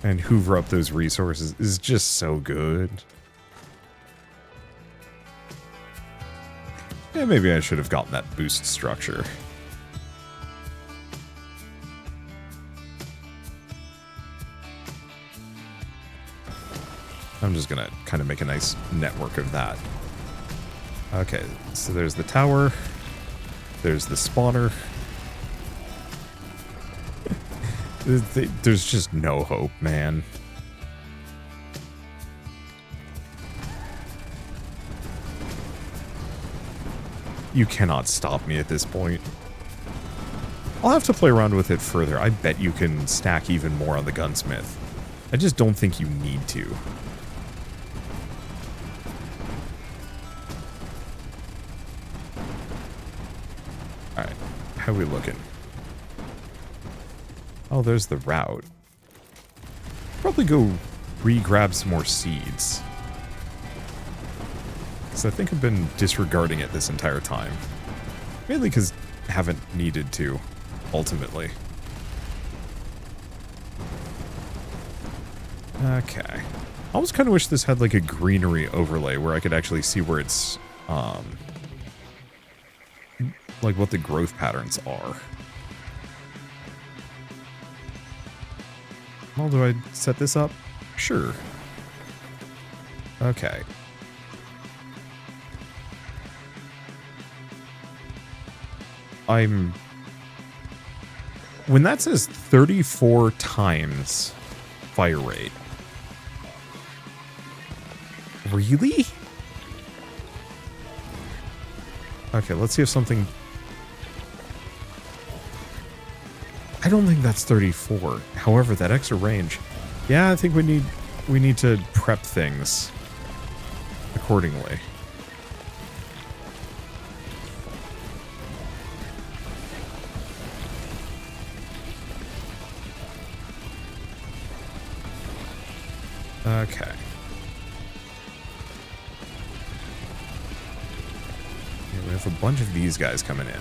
and hoover up those resources is just so good. Yeah, maybe I should have gotten that boost structure. I'm just gonna kind of make a nice network of that. Okay, so there's the tower. There's the spawner. There's just no hope, man. You cannot stop me at this point. I'll have to play around with it further. I bet you can stack even more on the gunsmith. I just don't think you need to. Alright, how are we looking? Oh, there's the route. Probably go re-grab some more seeds. Because I think I've been disregarding it this entire time. Mainly because I haven't needed to, ultimately. Okay. almost kind of wish this had like a greenery overlay where I could actually see where it's, like what the growth patterns are. Well, do I set this up? Sure. Okay. When that says 34 times fire rate. Really? Okay, let's see if something... I don't think that's 34. However, that extra range... Yeah, I think we need to prep things accordingly. Okay. Yeah, we have a bunch of these guys coming in.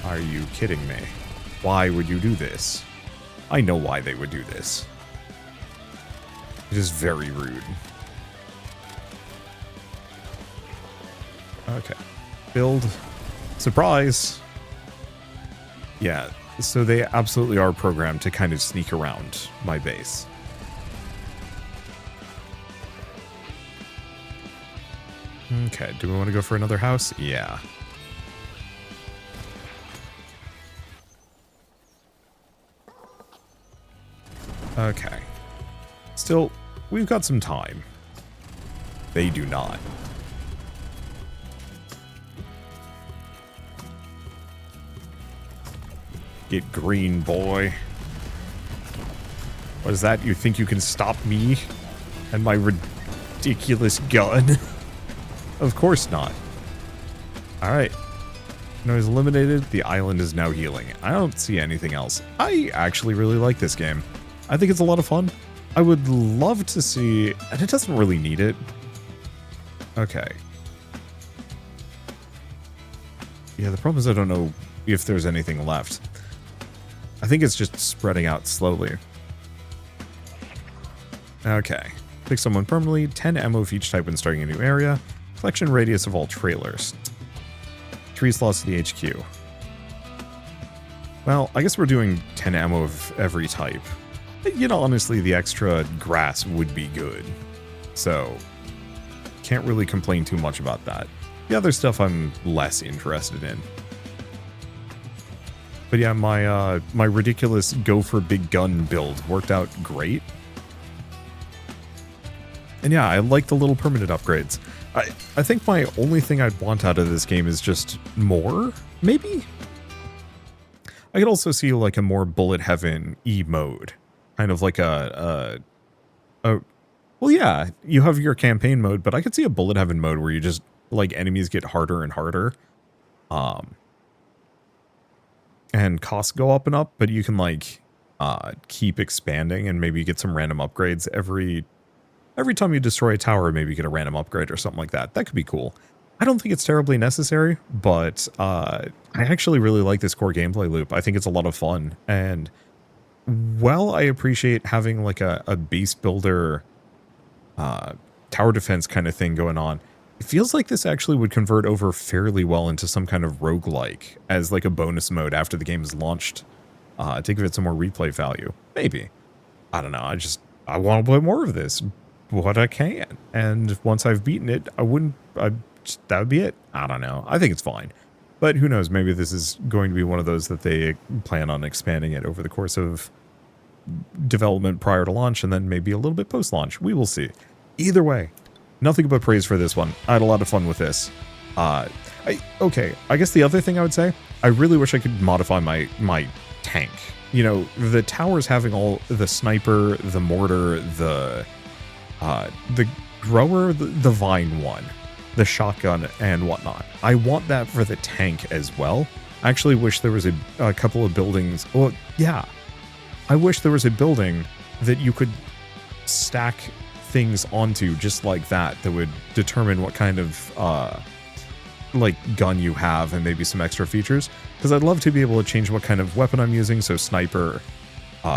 Are you kidding me? Why would you do this? I know why they would do this. It is very rude. Okay. Build. Surprise! Yeah, so they absolutely are programmed to kind of sneak around my base. Okay, do we want to go for another house? Yeah. Okay. Still, we've got some time. They do not. Get green, boy. What is that? You think you can stop me and my ridiculous gun? Of course not. Alright. Noise eliminated. The island is now healing. I don't see anything else. I actually really like this game. I think it's a lot of fun. I would love to see... And it doesn't really need it. Okay. Yeah, the problem is I don't know if there's anything left. I think it's just spreading out slowly. Okay. Pick someone permanently. 10 ammo of each type when starting a new area. Collection radius of all trailers. 3 slots to the HQ. Well, I guess we're doing 10 ammo of every type. You know, honestly, the extra grass would be good. So, can't really complain too much about that. The other stuff I'm less interested in. But yeah, my ridiculous go for big gun build worked out great. And yeah, I like the little permanent upgrades. I think my only thing I'd want out of this game is just more, maybe? I could also see like a more bullet heaven E mode. Kind of like well, yeah, you have your campaign mode, but I could see a bullet heaven mode where you just, like, enemies get harder and harder. And costs go up and up, but you can, like, keep expanding and maybe get some random upgrades every time you destroy a tower. Maybe you get a random upgrade or something like that. That could be cool. I don't think it's terribly necessary, but I actually really like this core gameplay loop. I think it's a lot of fun, and while I appreciate having like a base builder tower defense kind of thing going on, it feels like this actually would convert over fairly well into some kind of roguelike as like a bonus mode after the game is launched, to give it some more replay value. Maybe. I don't know. I want to play more of this, but I can. And once I've beaten it, that would be it. I don't know. I think it's fine. But who knows, maybe this is going to be one of those that they plan on expanding it over the course of development prior to launch, and then maybe a little bit post-launch. We will see. Either way, nothing but praise for this one. I had a lot of fun with this. Okay, I guess the other thing I would say, I really wish I could modify my tank. You know, the towers having all the sniper, the mortar, the grower, the vine one, the shotgun and whatnot. I want that for the tank as well. I actually wish there was a couple of buildings. Well, yeah. I wish there was a building that you could stack things onto just like that would determine what kind of like gun you have and maybe some extra features. Because I'd love to be able to change what kind of weapon I'm using. So sniper,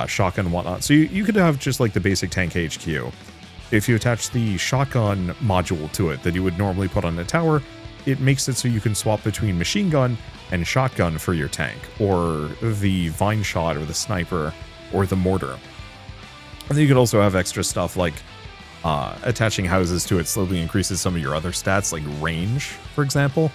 shotgun and whatnot. So you could have just like the basic tank HQ. If you attach the shotgun module to it that you would normally put on a tower, it makes it so you can swap between machine gun and shotgun for your tank, or the vine shot, or the sniper, or the mortar. And then you could also have extra stuff like attaching houses to it slowly increases some of your other stats, like range, for example.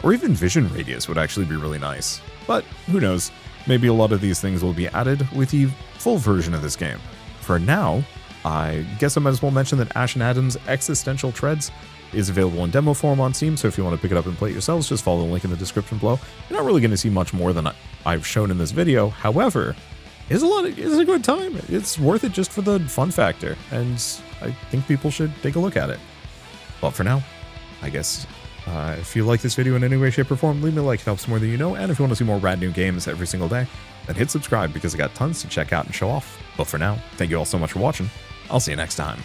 Or even vision radius would actually be really nice. But who knows? Maybe a lot of these things will be added with the full version of this game. For now, I guess I might as well mention that Ash and Adam's Existential Treads is available in demo form on Steam, so if you want to pick it up and play it yourselves, just follow the link in the description below. You're not really going to see much more than I've shown in this video. However, it's a good time. It's worth it just for the fun factor, and I think people should take a look at it. But for now, I guess if you like this video in any way, shape, or form, leave me a like. It helps more than you know. And if you want to see more rad new games every single day, then hit subscribe, because I got tons to check out and show off. But for now, thank you all so much for watching. I'll see you next time.